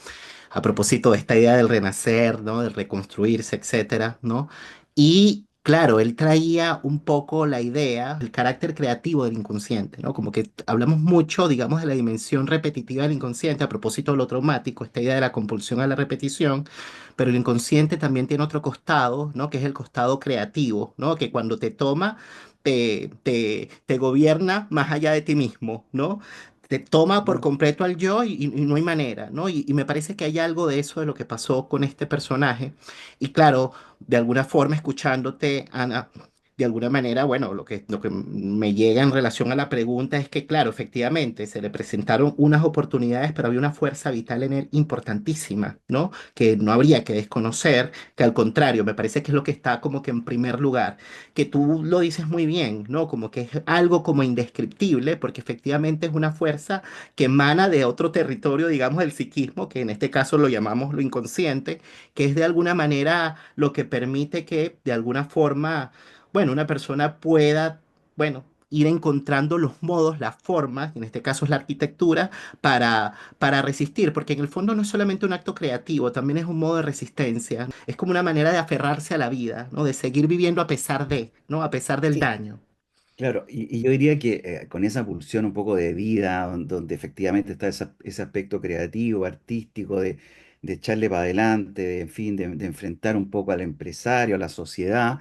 A propósito de esta idea del renacer, ¿no? Del reconstruirse, etcétera, ¿no? Y claro, él traía un poco la idea, el carácter creativo del inconsciente, ¿no? Como que hablamos mucho, digamos, de la dimensión repetitiva del inconsciente a propósito de lo traumático, esta idea de la compulsión a la repetición, pero el inconsciente también tiene otro costado, ¿no? Que es el costado creativo, ¿no? Que cuando te toma, te gobierna más allá de ti mismo, ¿no? Te toma por completo al yo y no hay manera, ¿no? Y me parece que hay algo de eso de lo que pasó con este personaje. Y claro, de alguna forma, escuchándote, Ana, de alguna manera, bueno, lo que me llega en relación a la pregunta es que, claro, efectivamente, se le presentaron unas oportunidades, pero había una fuerza vital en él importantísima, ¿no? Que no habría que desconocer, que al contrario, me parece que es lo que está como que en primer lugar, que tú lo dices muy bien, ¿no? Como que es algo como indescriptible, porque efectivamente es una fuerza que emana de otro territorio, digamos, del psiquismo, que en este caso lo llamamos lo inconsciente, que es de alguna manera lo que permite que de alguna forma bueno, una persona pueda, bueno, ir encontrando los modos, las formas, en este caso es la arquitectura, para resistir, porque en el fondo no es solamente un acto creativo, también es un modo de resistencia, es como una manera de aferrarse a la vida, ¿no? De seguir viviendo a pesar de, ¿no? A pesar del Sí, daño. claro, y yo diría que con esa pulsión un poco de vida, donde efectivamente está ese aspecto creativo, artístico, de echarle para adelante, de, en fin, de enfrentar un poco al empresario, a la sociedad,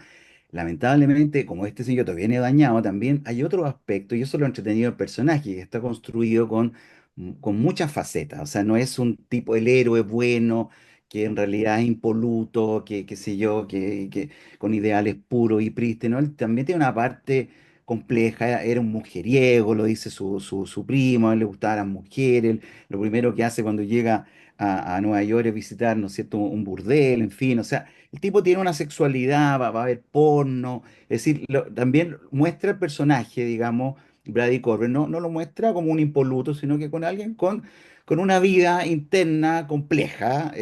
lamentablemente, como este señor todavía viene dañado, también hay otro aspecto, y eso es lo entretenido del personaje, que está construido con muchas facetas, o sea, no es un tipo, el héroe bueno, que en realidad es impoluto, que qué sé yo, que con ideales puros y prístinos, él también tiene una parte compleja, era un mujeriego, lo dice su primo, a él le gustaban las mujeres, lo primero que hace cuando llega a Nueva York es visitar, ¿no es cierto?, un burdel, en fin, o sea, el tipo tiene una sexualidad, va a haber porno, es decir, también muestra el personaje, digamos, Brady Corbin, no lo muestra como un impoluto, sino que con alguien con una vida interna compleja,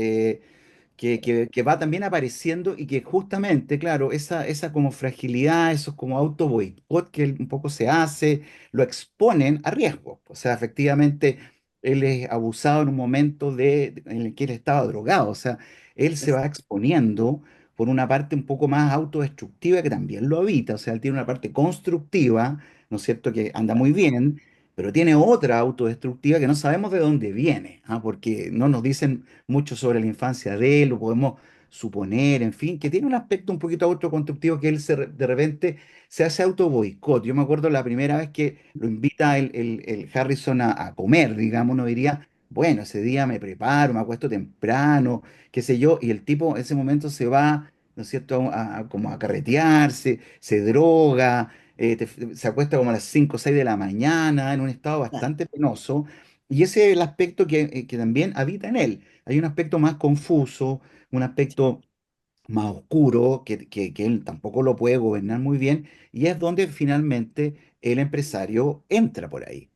que va también apareciendo y que justamente, claro, esa como fragilidad, esos como auto boicot que él un poco se hace, lo exponen a riesgo. O sea, efectivamente, él es abusado en un momento en el que él estaba drogado. O sea, él se Es- va exponiendo por una parte un poco más autodestructiva que también lo habita. O sea, él tiene una parte constructiva, ¿no es cierto?, que anda muy bien. Pero tiene otra autodestructiva que no sabemos de dónde viene, ¿ah? Porque no nos dicen mucho sobre la infancia de él, lo podemos suponer, en fin, que tiene un aspecto un poquito autoconstructivo que él de repente se hace auto boicot. Yo me acuerdo la primera vez que lo invita el Harrison a comer, digamos, uno diría, bueno, ese día me preparo, me acuesto temprano, qué sé yo, y el tipo en ese momento se va, ¿no es cierto?, como a carretearse, se droga. Se acuesta como a las 5 o 6 de la mañana, en un estado ah, bastante penoso, y ese es el aspecto que también habita en él. Hay un aspecto más confuso, un aspecto más oscuro, que él tampoco lo puede gobernar muy bien, y es donde finalmente el empresario entra por ahí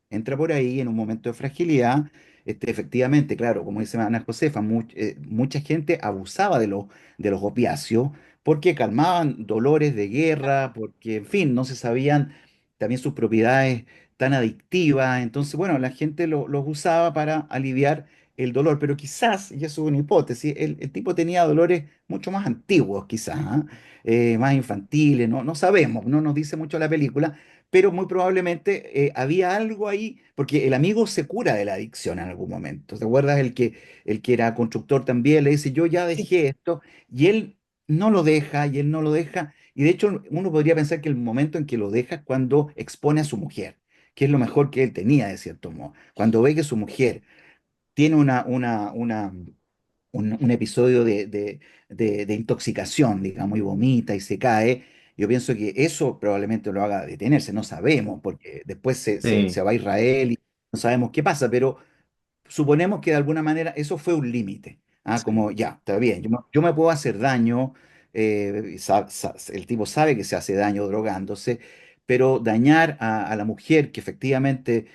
en un momento de fragilidad. Efectivamente, claro, como dice Ana Josefa, mucha gente abusaba de los opiáceos porque calmaban dolores de guerra, porque, en fin, no se sabían también sus propiedades tan adictivas. Entonces, bueno, la gente los usaba para aliviar el dolor, pero quizás, y eso es una hipótesis, el tipo tenía dolores mucho más antiguos, quizás, ¿ah? Más infantiles, no sabemos, no nos dice mucho la película, pero muy probablemente había algo ahí, porque el amigo se cura de la adicción en algún momento. ¿Te acuerdas el que era constructor también? Le dice, yo ya sí, dejé esto, y él no lo deja, y él no lo deja, y de hecho uno podría pensar que el momento en que lo deja es cuando expone a su mujer, que es lo mejor que él tenía, de cierto modo. Cuando ve que su mujer tiene un episodio de intoxicación, digamos, y vomita y se cae, yo pienso que eso probablemente lo haga detenerse, no sabemos, porque después se Sí, va a Israel y no sabemos qué pasa, pero suponemos que de alguna manera eso fue un límite. ¿Ah? sí. Como ya, está bien, yo me puedo hacer daño, el tipo sabe que se hace daño drogándose, pero dañar a la mujer que efectivamente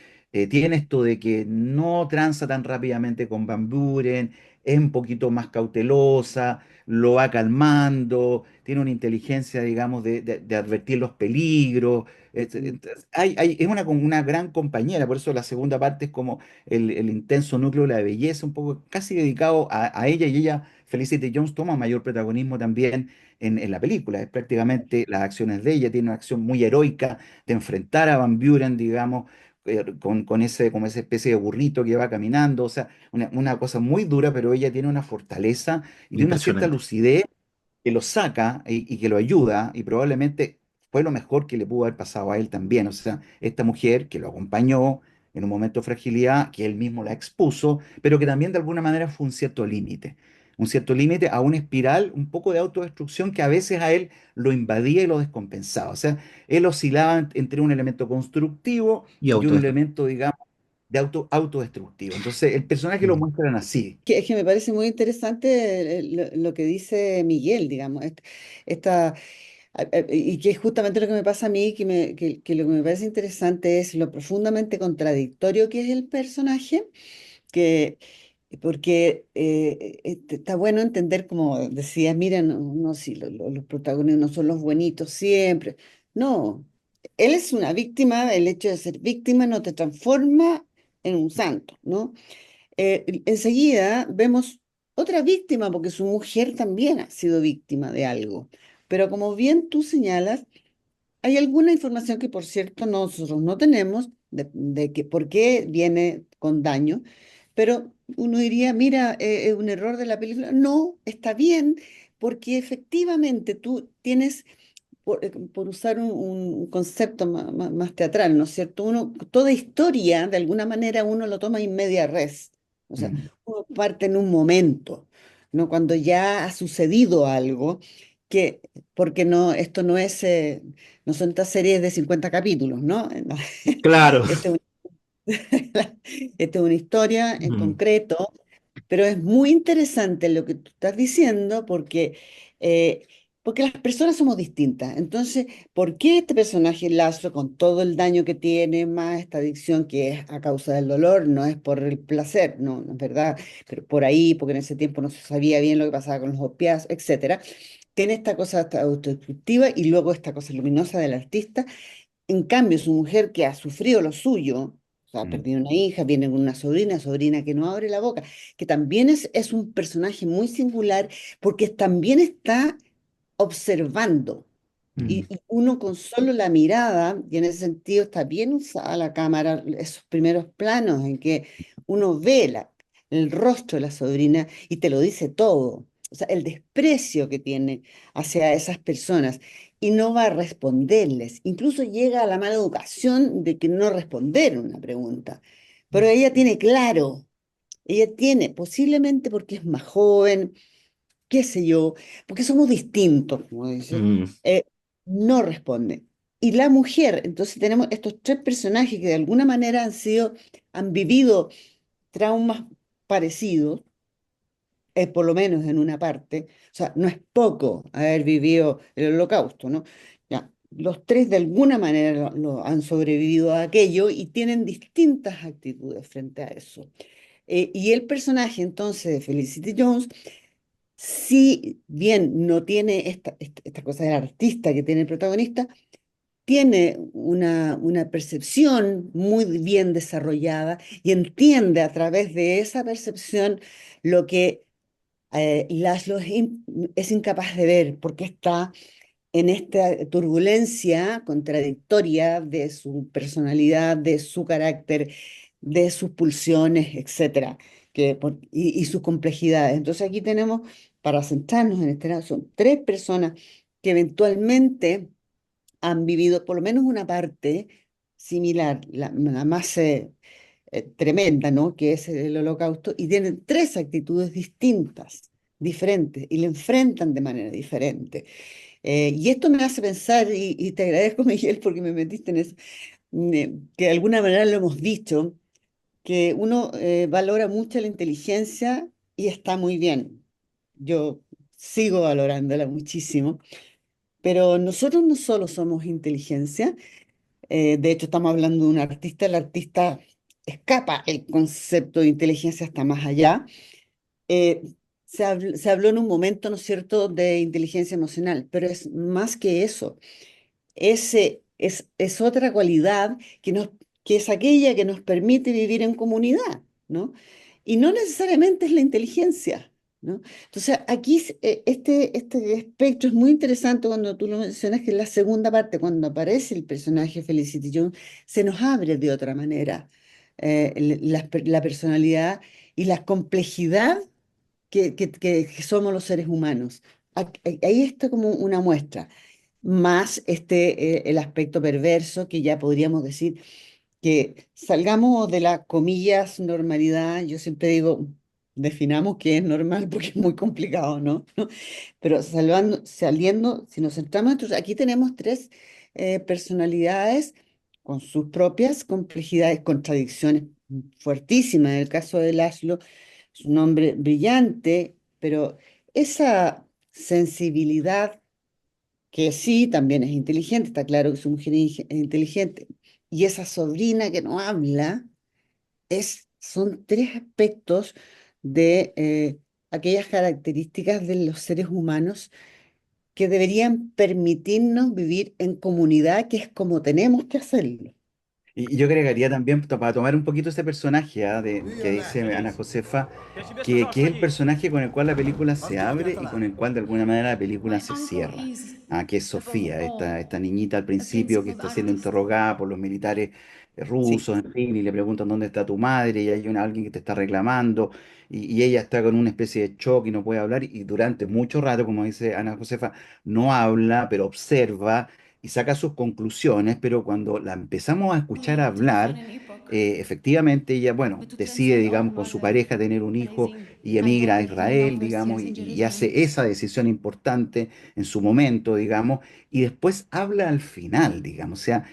tiene esto de que no tranza tan rápidamente con Van Buren, es un poquito más cautelosa, lo va calmando, tiene una inteligencia, digamos, de advertir los peligros. mm, Es como una gran compañera, por eso la segunda parte es como el intenso núcleo de la belleza, un poco casi dedicado a ella, y ella, Felicity Jones, toma mayor protagonismo también en la película. Es prácticamente las acciones de ella, tiene una acción muy heroica de enfrentar a Van Buren, digamos, con ese, como esa especie de burrito que va caminando, o sea, una cosa muy dura, pero ella tiene una fortaleza y tiene una cierta Impresionante. lucidez que lo saca y que lo ayuda, y probablemente fue lo mejor que le pudo haber pasado a él también. O sea, esta mujer que lo acompañó en un momento de fragilidad, que él mismo la expuso, pero que también de alguna manera fue un cierto límite a una espiral un poco de autodestrucción que a veces a él lo invadía y lo descompensaba. O sea, él oscilaba entre un elemento constructivo Y y un autodestructivo. elemento, digamos, de autodestructivo. Entonces, el personaje lo muestran así. es que me parece muy interesante lo que dice Miguel, digamos, y que es justamente lo que me pasa a mí, que lo que me parece interesante es lo profundamente contradictorio que es el personaje, que, porque está bueno entender, como decía, mira, no, no, si los protagonistas no son los buenitos siempre. No, él es una víctima, el hecho de ser víctima no te transforma en un santo, ¿no? Enseguida vemos otra víctima, porque su mujer también ha sido víctima de algo. Pero como bien tú señalas, hay alguna información que, por cierto, nosotros no tenemos de que por qué viene con daño, pero uno diría, mira, es un error de la película. No, está bien, porque efectivamente tú tienes, por usar un concepto más teatral, ¿no es cierto? Toda historia, de alguna manera, uno lo toma in media res. O sea, Mm, uno parte en un momento, ¿no? Cuando ya ha sucedido algo que, porque no, esto no es, no son estas series de 50 capítulos, ¿no? Claro. Esta es esta es una historia en Mm, concreto, pero es muy interesante lo que tú estás diciendo eh, porque las personas somos distintas. Entonces, ¿por qué este personaje Lazo, con todo el daño que tiene, más esta adicción que es a causa del dolor, no es por el placer, no, no es verdad, pero por ahí, porque en ese tiempo no se sabía bien lo que pasaba con los opiáceos, etcétera, tiene esta cosa autodestructiva y luego esta cosa luminosa del artista. En cambio, su mujer que ha sufrido lo suyo, o sea, ha mm, perdido una hija, viene con una sobrina que no abre la boca, que también es un personaje muy singular porque también está observando. mm, Y uno con solo la mirada, y en ese sentido está bien usada la cámara, esos primeros planos en que uno ve el rostro de la sobrina y te lo dice todo. O sea, el desprecio que tiene hacia esas personas y no va a responderles. Incluso llega a la mala educación de que no responder una pregunta. Pero ella tiene claro, ella tiene, posiblemente porque es más joven, qué sé yo, porque somos distintos, como dice, mm, eh, no responde. Y la mujer, entonces tenemos estos tres personajes que de alguna manera han vivido traumas parecidos, por lo menos en una parte. O sea, no es poco haber vivido el holocausto, ¿no? Ya, los tres de alguna manera lo han sobrevivido a aquello y tienen distintas actitudes frente a eso. Y el personaje entonces de Felicity Jones, si bien no tiene esta cosa del artista que tiene el protagonista, tiene una percepción muy bien desarrollada y entiende a través de esa percepción lo que Laszlo es incapaz de ver, porque está en esta turbulencia contradictoria de su personalidad, de su carácter, de sus pulsiones, etcétera, y sus complejidades. Entonces aquí tenemos, para centrarnos en este caso, son tres personas que eventualmente han vivido por lo menos una parte similar, la más tremenda, ¿no? Que es el holocausto, y tienen tres actitudes distintas, diferentes, y le enfrentan de manera diferente. Y esto me hace pensar, y te agradezco, Miguel, porque me metiste en eso, que de alguna manera lo hemos dicho, que uno valora mucho la inteligencia y está muy bien. Yo sigo valorándola muchísimo, pero nosotros no solo somos inteligencia, de hecho estamos hablando de un artista, el artista escapa el concepto de inteligencia hasta más allá. Eh, se habló en un momento, ¿no es cierto?, de inteligencia emocional, pero es más que eso. Es otra cualidad que es aquella que nos permite vivir en comunidad, ¿no? Y no necesariamente es la inteligencia, ¿no? Entonces, aquí este espectro es muy interesante cuando tú lo mencionas, que en la segunda parte, cuando aparece el personaje Felicity Jones, se nos abre de otra manera la personalidad y la complejidad que somos los seres humanos. Ahí está como una muestra más el aspecto perverso que ya podríamos decir que salgamos de la comillas normalidad. Yo siempre digo, definamos qué es normal porque es muy complicado, ¿no? Pero saliendo, si nos centramos, entonces aquí tenemos tres personalidades con sus propias complejidades, contradicciones fuertísimas. En el caso de Laszlo, es un hombre brillante, pero esa sensibilidad que sí, también es inteligente, está claro que su mujer es inteligente, y esa sobrina que no habla, son tres aspectos de aquellas características de los seres humanos que deberían permitirnos vivir en comunidad, que es como tenemos que hacerlo. Y yo agregaría también, para tomar un poquito ese personaje que dice Ana Josefa, que es el personaje con el cual la película se abre y con el cual de alguna manera la película se cierra. Que es Sofía, esta niñita al principio que está siendo interrogada por los militares Sí, rusos, en fin, y le preguntan dónde está tu madre, y hay alguien que te está reclamando, y ella está con una especie de shock y no puede hablar, y durante mucho rato, como dice Ana Josefa, no habla, pero observa y saca sus conclusiones, pero cuando la empezamos a escuchar hablar, efectivamente ella, bueno, decide, digamos, con su pareja tener un hijo y emigra a Israel, digamos, y hace esa decisión importante en su momento, digamos, y después habla al final, digamos, o sea,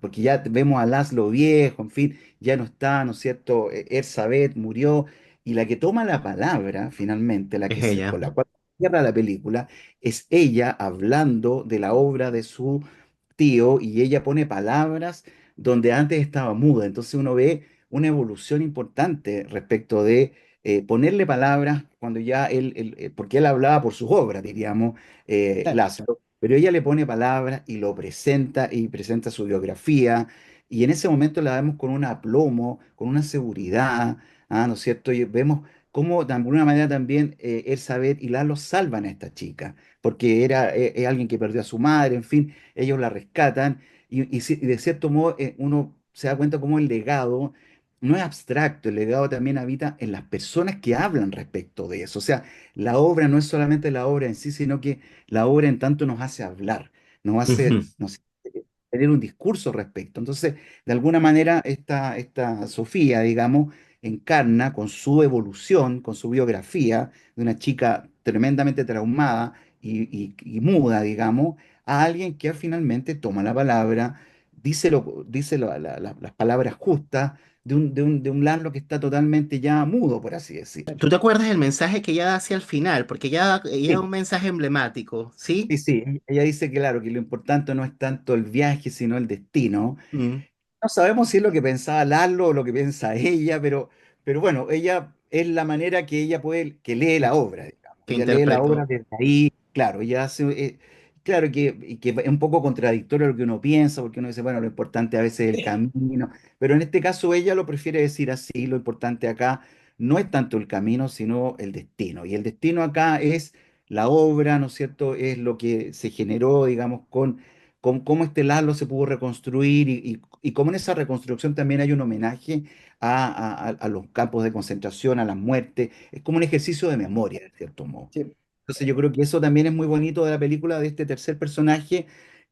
porque ya vemos a Laszlo viejo, en fin, ya no está, ¿no es cierto? Erzabet murió, y la que toma la palabra, finalmente, Es ella. con la cual cierra la película, es ella hablando de la obra de su tío y ella pone palabras donde antes estaba muda. Entonces uno ve una evolución importante respecto de ponerle palabras cuando ya porque él hablaba por sus obras, diríamos, claro. Lázaro, pero ella le pone palabras y presenta su biografía. Y en ese momento la vemos con un aplomo, con una seguridad, ¿no es cierto? Y vemos cómo de alguna manera también Elizabeth y Lalo salvan a esta chica, porque es alguien que perdió a su madre, en fin, ellos la rescatan y de cierto modo uno se da cuenta cómo el legado no es abstracto, el legado también habita en las personas que hablan respecto de eso. O sea, la obra no es solamente la obra en sí, sino que la obra en tanto nos hace hablar, Ujú. nos hace tener un discurso respecto. Entonces, de alguna manera, esta Sofía, digamos, encarna con su evolución, con su biografía de una chica tremendamente traumada y muda, digamos, a alguien que finalmente toma la palabra, las palabras justas de un Lalo que está totalmente ya mudo, por así decirlo. ¿Tú te acuerdas del mensaje que ella da hacia el final? Porque ella da Sí, un mensaje emblemático, ¿sí? sí, sí. Ella dice, claro, que lo importante no es tanto el viaje, sino el destino. Mm. No sabemos si es lo que pensaba Lalo o lo que piensa ella, pero bueno, ella es la manera que ella que lee la obra, digamos. Que Ella lee la obra interpretó. desde ahí, claro, ella hace, claro y que es un poco contradictorio a lo que uno piensa, porque uno dice, bueno, lo importante a veces es el camino, pero en este caso ella lo prefiere decir así, lo importante acá no es tanto el camino, sino el destino. Y el destino acá es la obra, ¿no es cierto? Es lo que se generó, digamos, con cómo este Lalo se pudo reconstruir y cómo en esa reconstrucción también hay un homenaje a los campos de concentración, a las muertes. Es como un ejercicio de memoria, de cierto modo. Sí. Entonces yo creo que eso también es muy bonito de la película, de este tercer personaje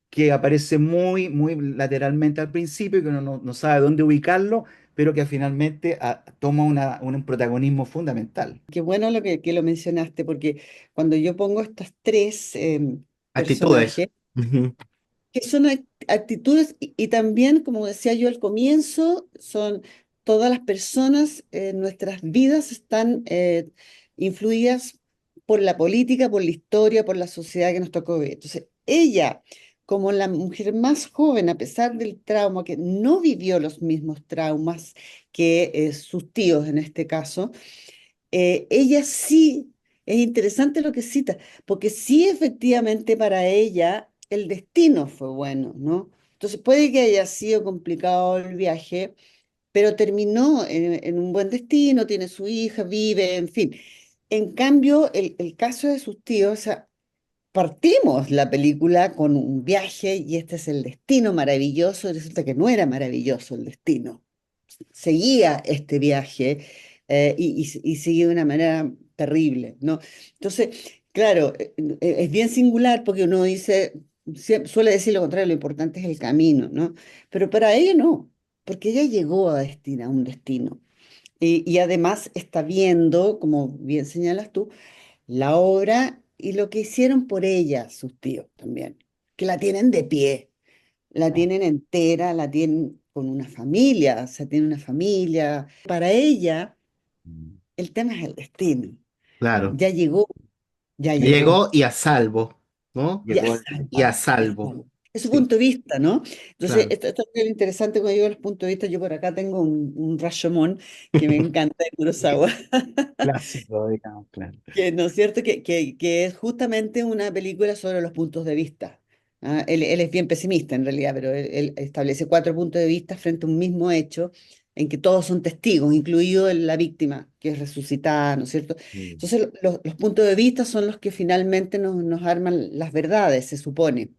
que aparece muy, muy lateralmente al principio y que uno no sabe dónde ubicarlo, pero que finalmente toma un protagonismo fundamental. Qué bueno que lo mencionaste, porque cuando yo pongo estas tres Actitudes. personajes, Ujú. que son actitudes y también, como decía yo al comienzo, son todas las personas, nuestras vidas están influidas por la política, por la historia, por la sociedad que nos tocó ver. Entonces, ella, como la mujer más joven, a pesar del trauma, que no vivió los mismos traumas que sus tíos en este caso, ella sí, es interesante lo que cita, porque sí efectivamente para ella el destino fue bueno, ¿no? Entonces puede que haya sido complicado el viaje, pero terminó en un buen destino, tiene su hija, vive, en fin. En cambio, el caso de sus tíos, o sea, partimos la película con un viaje y este es el destino maravilloso, y resulta que no era maravilloso el destino, seguía este viaje y seguía de una manera terrible, ¿no? Entonces, claro, es bien singular porque uno dice, suele decir lo contrario, lo importante es el camino, ¿no? Pero para ella no, porque ella llegó a un destino. Y además está viendo, como bien señalas tú, la obra y lo que hicieron por ella sus tíos también, que la tienen de pie, la Ah, tienen entera, la tienen con una familia, o sea, tiene una familia. Para ella, mm, el tema es el destino. Claro. Ya llegó, ya Ya llegó, llegó y a salvo, ¿no? ya llegó al está, Y a ya está. salvo. es su Sí, punto de vista, ¿no? Entonces, claro. esto es bien interesante cuando digo los puntos de vista. Yo por acá tengo un Rashomon que me encanta de Kurosawa, Clásico, digamos, claro. que, ¿no es cierto? Que es justamente una película sobre los puntos de vista. ¿Ah? Él es bien pesimista en realidad, pero él establece cuatro puntos de vista frente a un mismo hecho en que todos son testigos, incluido la víctima, que es resucitada, ¿no es cierto? Mm. Entonces, los puntos de vista son los que finalmente nos arman las verdades, se supone.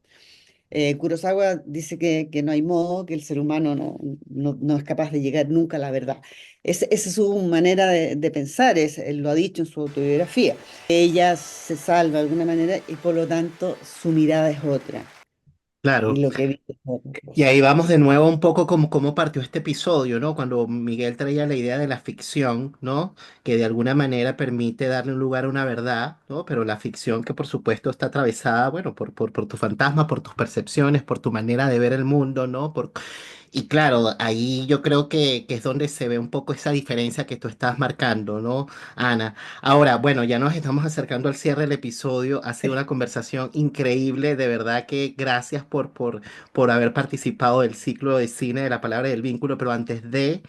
Kurosawa dice que no hay modo, que el ser humano no es capaz de llegar nunca a la verdad. Esa es su manera de pensar, él lo ha dicho en su autobiografía. Ella se salva de alguna manera y por lo tanto su mirada es otra y Claro. lo que vive es otra Y cosa. ahí vamos de nuevo un poco como cómo partió este episodio, ¿no? Cuando Miguel traía la idea de la ficción, ¿no? Que de alguna manera permite darle un lugar a una verdad, ¿no? Pero la ficción que por supuesto está atravesada, bueno, por tu fantasma, por tus percepciones, por tu manera de ver el mundo, ¿no? Y claro, ahí yo creo que es donde se ve un poco esa diferencia que tú estás marcando, ¿no, Ana? Ahora, bueno, ya nos estamos acercando al cierre del episodio. Ha sido una conversación increíble. De verdad que gracias por haber participado del ciclo de cine de la palabra y del vínculo. Pero antes de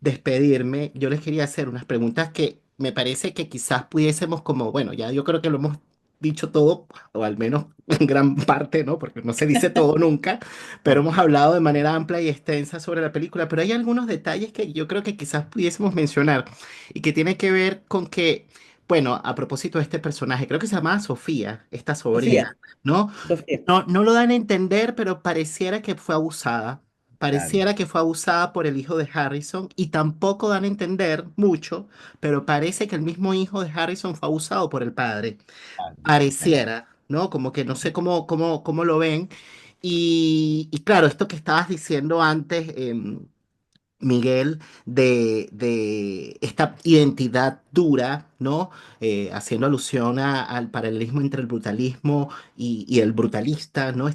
despedirme, yo les quería hacer unas preguntas que me parece que quizás pudiésemos como, bueno, ya yo creo que lo hemos dicho todo, o al menos en gran parte, ¿no? Porque no se dice todo nunca, pero hemos hablado de manera amplia y extensa sobre la película, pero hay algunos detalles que yo creo que quizás pudiésemos mencionar y que tiene que ver con que, bueno, a propósito de este personaje, creo que se llamaba Sofía, esta Sofía, sobrina, ¿no? Sofía, No lo dan a entender, pero pareciera que fue abusada. Claro, Pareciera que fue abusada por el hijo de Harrison y tampoco dan a entender mucho, pero parece que el mismo hijo de Harrison fue abusado por el padre. claro, claro. Pareciera, ¿no? Como que no sé cómo lo ven. Y claro, esto que estabas diciendo antes, Miguel, de esta identidad dura, ¿no? Haciendo alusión al paralelismo entre el brutalismo y el brutalista, ¿no?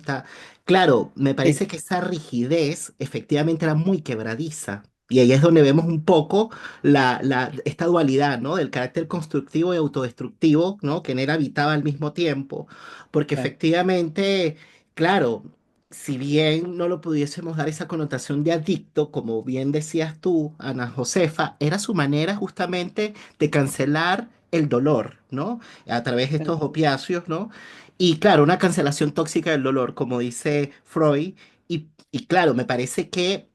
Claro, me sí, parece que esa rigidez efectivamente era muy quebradiza. Y ahí es donde vemos un poco esta dualidad, ¿no? Del carácter constructivo y autodestructivo, ¿no? Que en él habitaba al mismo tiempo. Porque claro. efectivamente, claro, si bien no lo pudiésemos dar esa connotación de adicto, como bien decías tú, Ana Josefa, era su manera justamente de cancelar el dolor, ¿no? A través de Claro. estos opiáceos, ¿no? Y claro, una cancelación tóxica del dolor, como dice Freud. Y claro, me parece que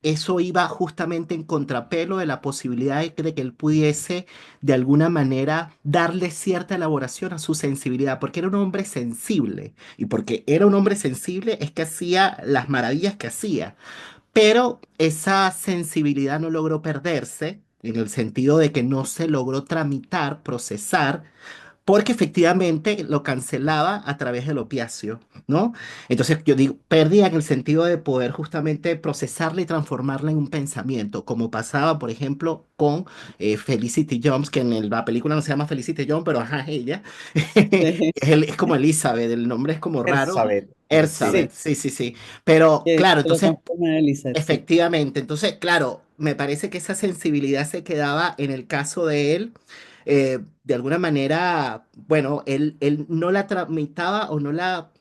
eso iba justamente en contrapelo de la posibilidad de que él pudiese de alguna manera darle cierta elaboración a su sensibilidad, porque era un hombre sensible, y porque era un hombre sensible es que hacía las maravillas que hacía, pero esa sensibilidad no logró perderse. En el sentido de que no se logró tramitar, procesar, porque efectivamente lo cancelaba a través del opiáceo, ¿no? Entonces yo digo, pérdida en el sentido de poder justamente procesarla y transformarla en un pensamiento, como pasaba, por ejemplo, con Felicity Jones, que en la película no se llama Felicity Jones, pero ajá, es ella. Es como Elizabeth, el nombre es como raro. Elizabeth, sí. Elizabeth, Sí, sí, sí, sí. Pero que claro, se lo entonces transforma en Elizabeth, sí. efectivamente, entonces, claro, me parece que esa sensibilidad se quedaba en el caso de él, de alguna manera, bueno, él no la tramitaba o no la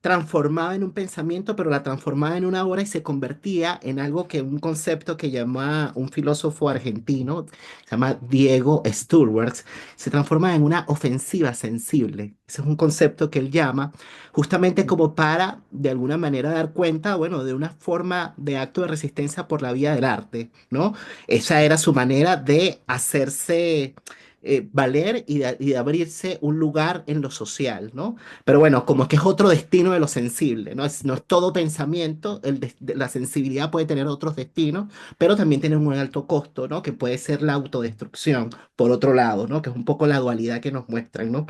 transformaba en un pensamiento, pero la transformaba en una obra y se convertía en algo que un concepto que llama un filósofo argentino, se llama Diego Sturwarz, se transforma en una ofensiva sensible. Ese es un concepto que él llama justamente como para, de alguna manera, dar cuenta, bueno, de una forma de acto de resistencia por la vía del arte, ¿no? Esa era su manera de hacerse valer y de abrirse un lugar en lo social, ¿no? Pero bueno, como es que es otro destino de lo sensible, no es todo pensamiento, la sensibilidad puede tener otros destinos, pero también tiene un alto costo, ¿no? Que puede ser la autodestrucción, por otro lado, ¿no? Que es un poco la dualidad que nos muestran, ¿no?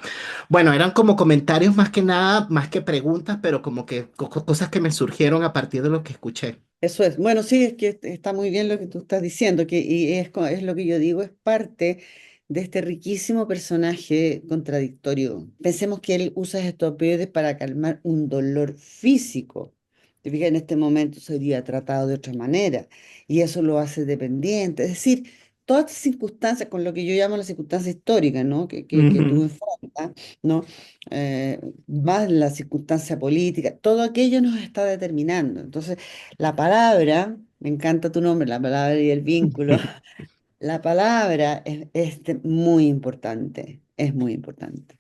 Bueno, eran como comentarios más que nada, más que preguntas, pero como que cosas que me surgieron a partir de lo que escuché. Eso es. Bueno, sí, es que está muy bien lo que tú estás diciendo, y es lo que yo digo, es parte de este riquísimo personaje contradictorio. Pensemos que él usa estos opioides para calmar un dolor físico. Te fijas, en este momento sería tratado de otra manera y eso lo hace dependiente. Es decir, todas estas circunstancias, con lo que yo llamo las circunstancias históricas, ¿no? Que tú Ujú. enfrentas, ¿no? Más la circunstancia política, todo aquello nos está determinando. Entonces, la palabra, me encanta tu nombre, la palabra y el vínculo, la palabra muy importante, es muy importante.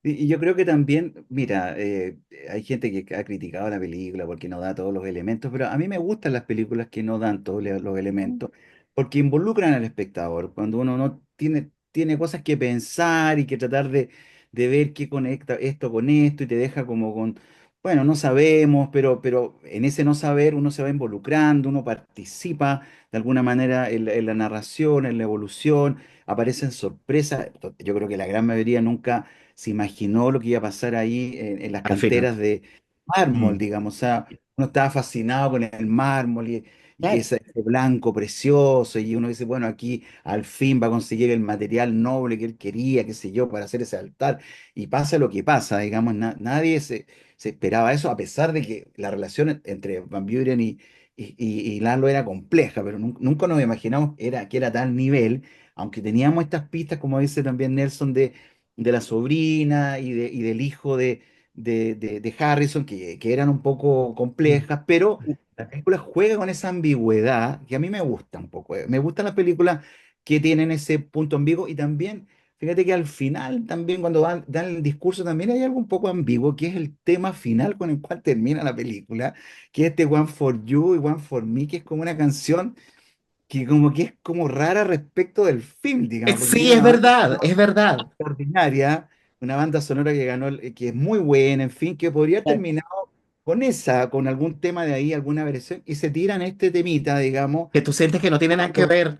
Y yo creo que también, mira, hay gente que ha criticado la película porque no da todos los elementos, pero a mí me gustan las películas que no dan todos los elementos, porque involucran al espectador. Cuando uno no tiene cosas que pensar y que tratar de ver qué conecta esto con esto y te deja como con, bueno, no sabemos, pero en ese no saber uno se va involucrando, uno participa de alguna manera en la narración, en la evolución, aparecen sorpresas. Yo creo que la gran mayoría nunca se imaginó lo que iba a pasar ahí en las Al final. canteras de mármol, Mm. digamos. O sea, uno estaba fascinado con el mármol y Claro, ese blanco precioso, y uno dice, bueno, aquí al fin va a conseguir el material noble que él quería, qué sé yo, para hacer ese altar. Y pasa lo que pasa, digamos, nadie se esperaba eso, a pesar de que la relación entre Van Buren y Lalo era compleja, pero nunca nos imaginamos que era tal nivel, aunque teníamos estas pistas, como dice también Nelson, de la sobrina y del hijo de Harrison, que eran un poco complejas, pero la película juega con esa ambigüedad que a mí me gusta un poco. Me gustan las películas que tienen ese punto ambiguo y también, fíjate que al final, también cuando dan el discurso, también hay algo un poco ambiguo, que es el tema final con el cual termina la película, que es este One for You y One for Me, que es como una canción que es como rara respecto del film, digamos, porque Sí, tiene es una banda verdad, es verdad. extraordinaria, una banda sonora que ganó, que es muy buena, en fin, que podría haber claro. terminado con algún tema de ahí, alguna versión, y se tiran este temita, digamos, Que tú sientes que no tiene nada que cuando, ver.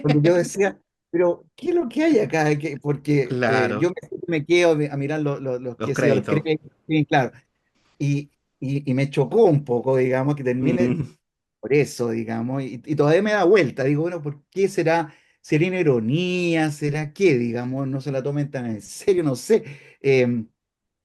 cuando yo decía, pero ¿qué es lo que hay acá? Porque yo Claro, me quedo a mirar los, los qué sé yo, los créditos. créditos, sí, claro, y, y me chocó un poco, digamos, que termine Mm. por eso, digamos, y todavía me da vuelta, digo, bueno, ¿por qué será? ¿Será en ironía? ¿Será qué? Digamos, no se la tomen tan en serio, no sé.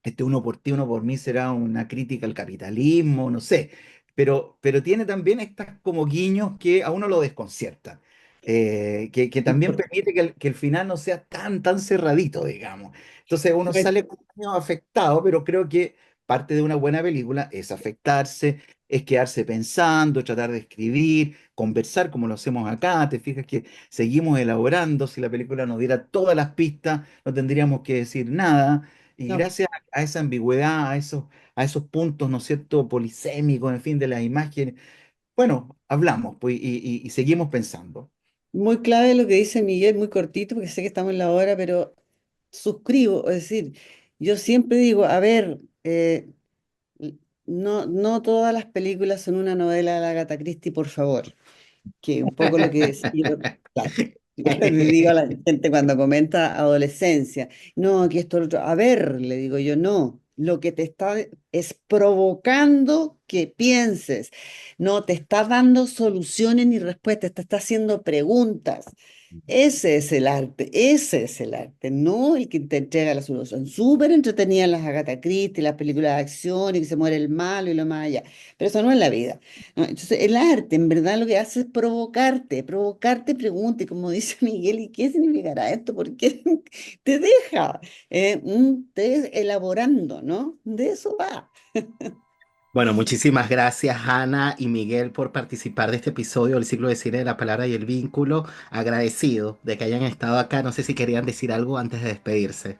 Este uno por ti, uno por mí será una crítica al capitalismo, no sé. Pero tiene también estas como guiños que a uno lo desconciertan. Que también permite que el final no sea tan cerradito, digamos. Entonces uno Bueno, sale como medio afectado, pero creo que parte de una buena película es afectarse, es quedarse pensando, tratar de escribir, conversar como lo hacemos acá. Te fijas que seguimos elaborando. Si la película nos diera todas las pistas, no tendríamos que decir nada. Y no. gracias a esa ambigüedad, a esos puntos, ¿no es cierto?, polisémicos, en fin, de las imágenes, bueno, hablamos pues, y seguimos pensando. Muy clave lo que dice Miguel, muy cortito, porque sé que estamos en la hora, pero suscribo, es decir, yo siempre digo, a ver, no, no todas las películas son una novela de Agatha Christie, por favor, que un poco lo que decía yo, claro, yo le digo a la gente cuando comenta adolescencia, no, que esto, lo otro, a ver, le digo yo, no, lo que te está es provocando que pienses, no te está dando soluciones ni respuestas, te está haciendo preguntas. Ese es el arte, no el que te entrega la solución. Súper entretenidas las Agatha Christie, las películas de acción y que se muere el malo y lo más allá, pero eso no es la vida. ¿No? Entonces, el arte en verdad lo que hace es provocarte preguntas, y como dice Miguel, ¿y qué significará esto? ¿Por qué te deja te elaborando, ¿no? De eso va. Bueno, muchísimas gracias, Ana y Miguel, por participar de este episodio del ciclo de cine de la palabra y el vínculo. Agradecido de que hayan estado acá. No sé si querían decir algo antes de despedirse.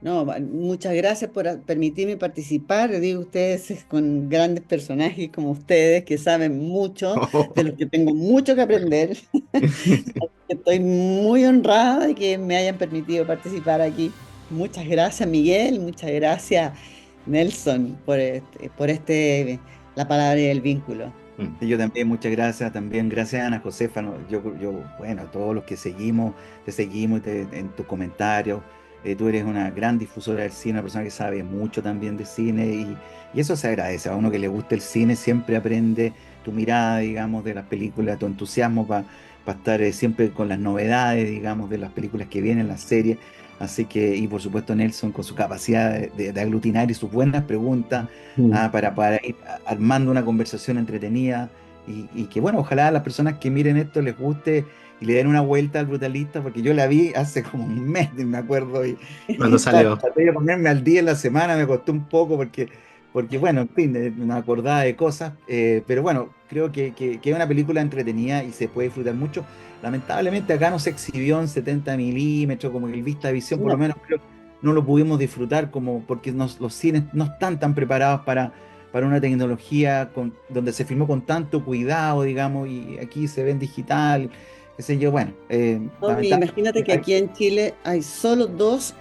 No, muchas gracias por permitirme participar. Le digo ustedes con grandes personajes como ustedes que saben mucho, de los que tengo mucho que aprender. Estoy muy honrada de que me hayan permitido participar aquí. Muchas gracias, Miguel. Muchas gracias, Nelson, la palabra y el vínculo. Y yo también, muchas gracias, también gracias Ana Josefa, ¿no? Bueno, todos los que te seguimos en tus comentarios, tú eres una gran difusora del cine, una persona que sabe mucho también de cine y eso se agradece, a uno que le gusta el cine siempre aprende tu mirada, digamos, de las películas, tu entusiasmo para estar siempre con las novedades, digamos, de las películas que vienen, las series, así que, y por supuesto Nelson con su capacidad de aglutinar y sus buenas preguntas para ir armando una conversación entretenida y que, bueno, ojalá a las personas que miren esto les guste y le den una vuelta al Brutalista, porque yo la vi hace como un mes, me acuerdo, y Cuando salió. traté de ponerme al día en la semana, me costó un poco porque bueno, en fin, me acordaba de cosas, pero bueno, creo que es una película entretenida y se puede disfrutar mucho. Lamentablemente acá no se exhibió en 70 milímetros, como que el Vista Visión, por lo No, menos creo, no lo pudimos disfrutar como porque los cines no están tan preparados para una tecnología donde se filmó con tanto cuidado, digamos, y aquí se ve en digital, qué sé yo, bueno, no, imagínate lamentablemente que aquí en Chile hay solo dos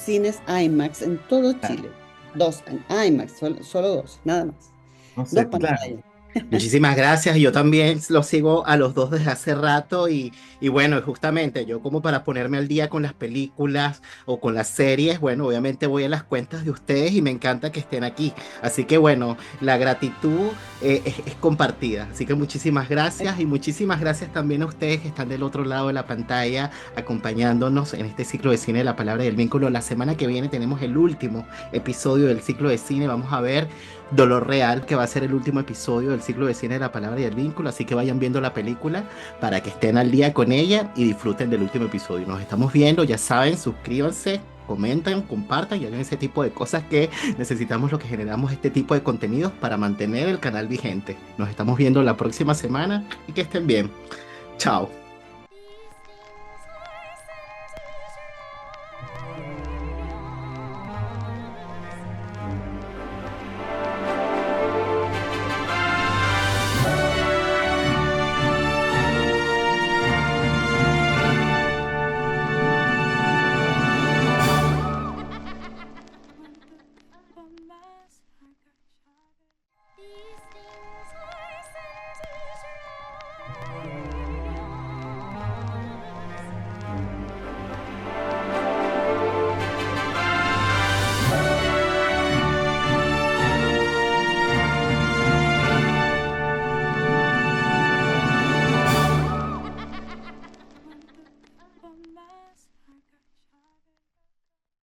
cines IMAX en todo Chile. Dos en IMAX, solo dos, nada más. no Dos sé, claro. pantallas. Muchísimas gracias. Yo también los sigo a los dos desde hace rato y bueno, justamente yo como para ponerme al día con las películas o con las series, bueno, obviamente voy a las cuentas de ustedes y me encanta que estén aquí. Así que bueno, la gratitud es compartida. Así que muchísimas gracias y muchísimas gracias también a ustedes que están del otro lado de la pantalla acompañándonos en este ciclo de cine de la palabra y el vínculo. La semana que viene tenemos el último episodio del ciclo de cine. Vamos a ver Dolor Real, que va a ser el último episodio del ciclo de cine de la palabra y el vínculo, así que vayan viendo la película para que estén al día con ella y disfruten del último episodio. Nos estamos viendo, ya saben, suscríbanse, comenten, compartan y hagan ese tipo de cosas que necesitamos lo que generamos este tipo de contenidos para mantener el canal vigente. Nos estamos viendo la próxima semana y que estén bien. Chao.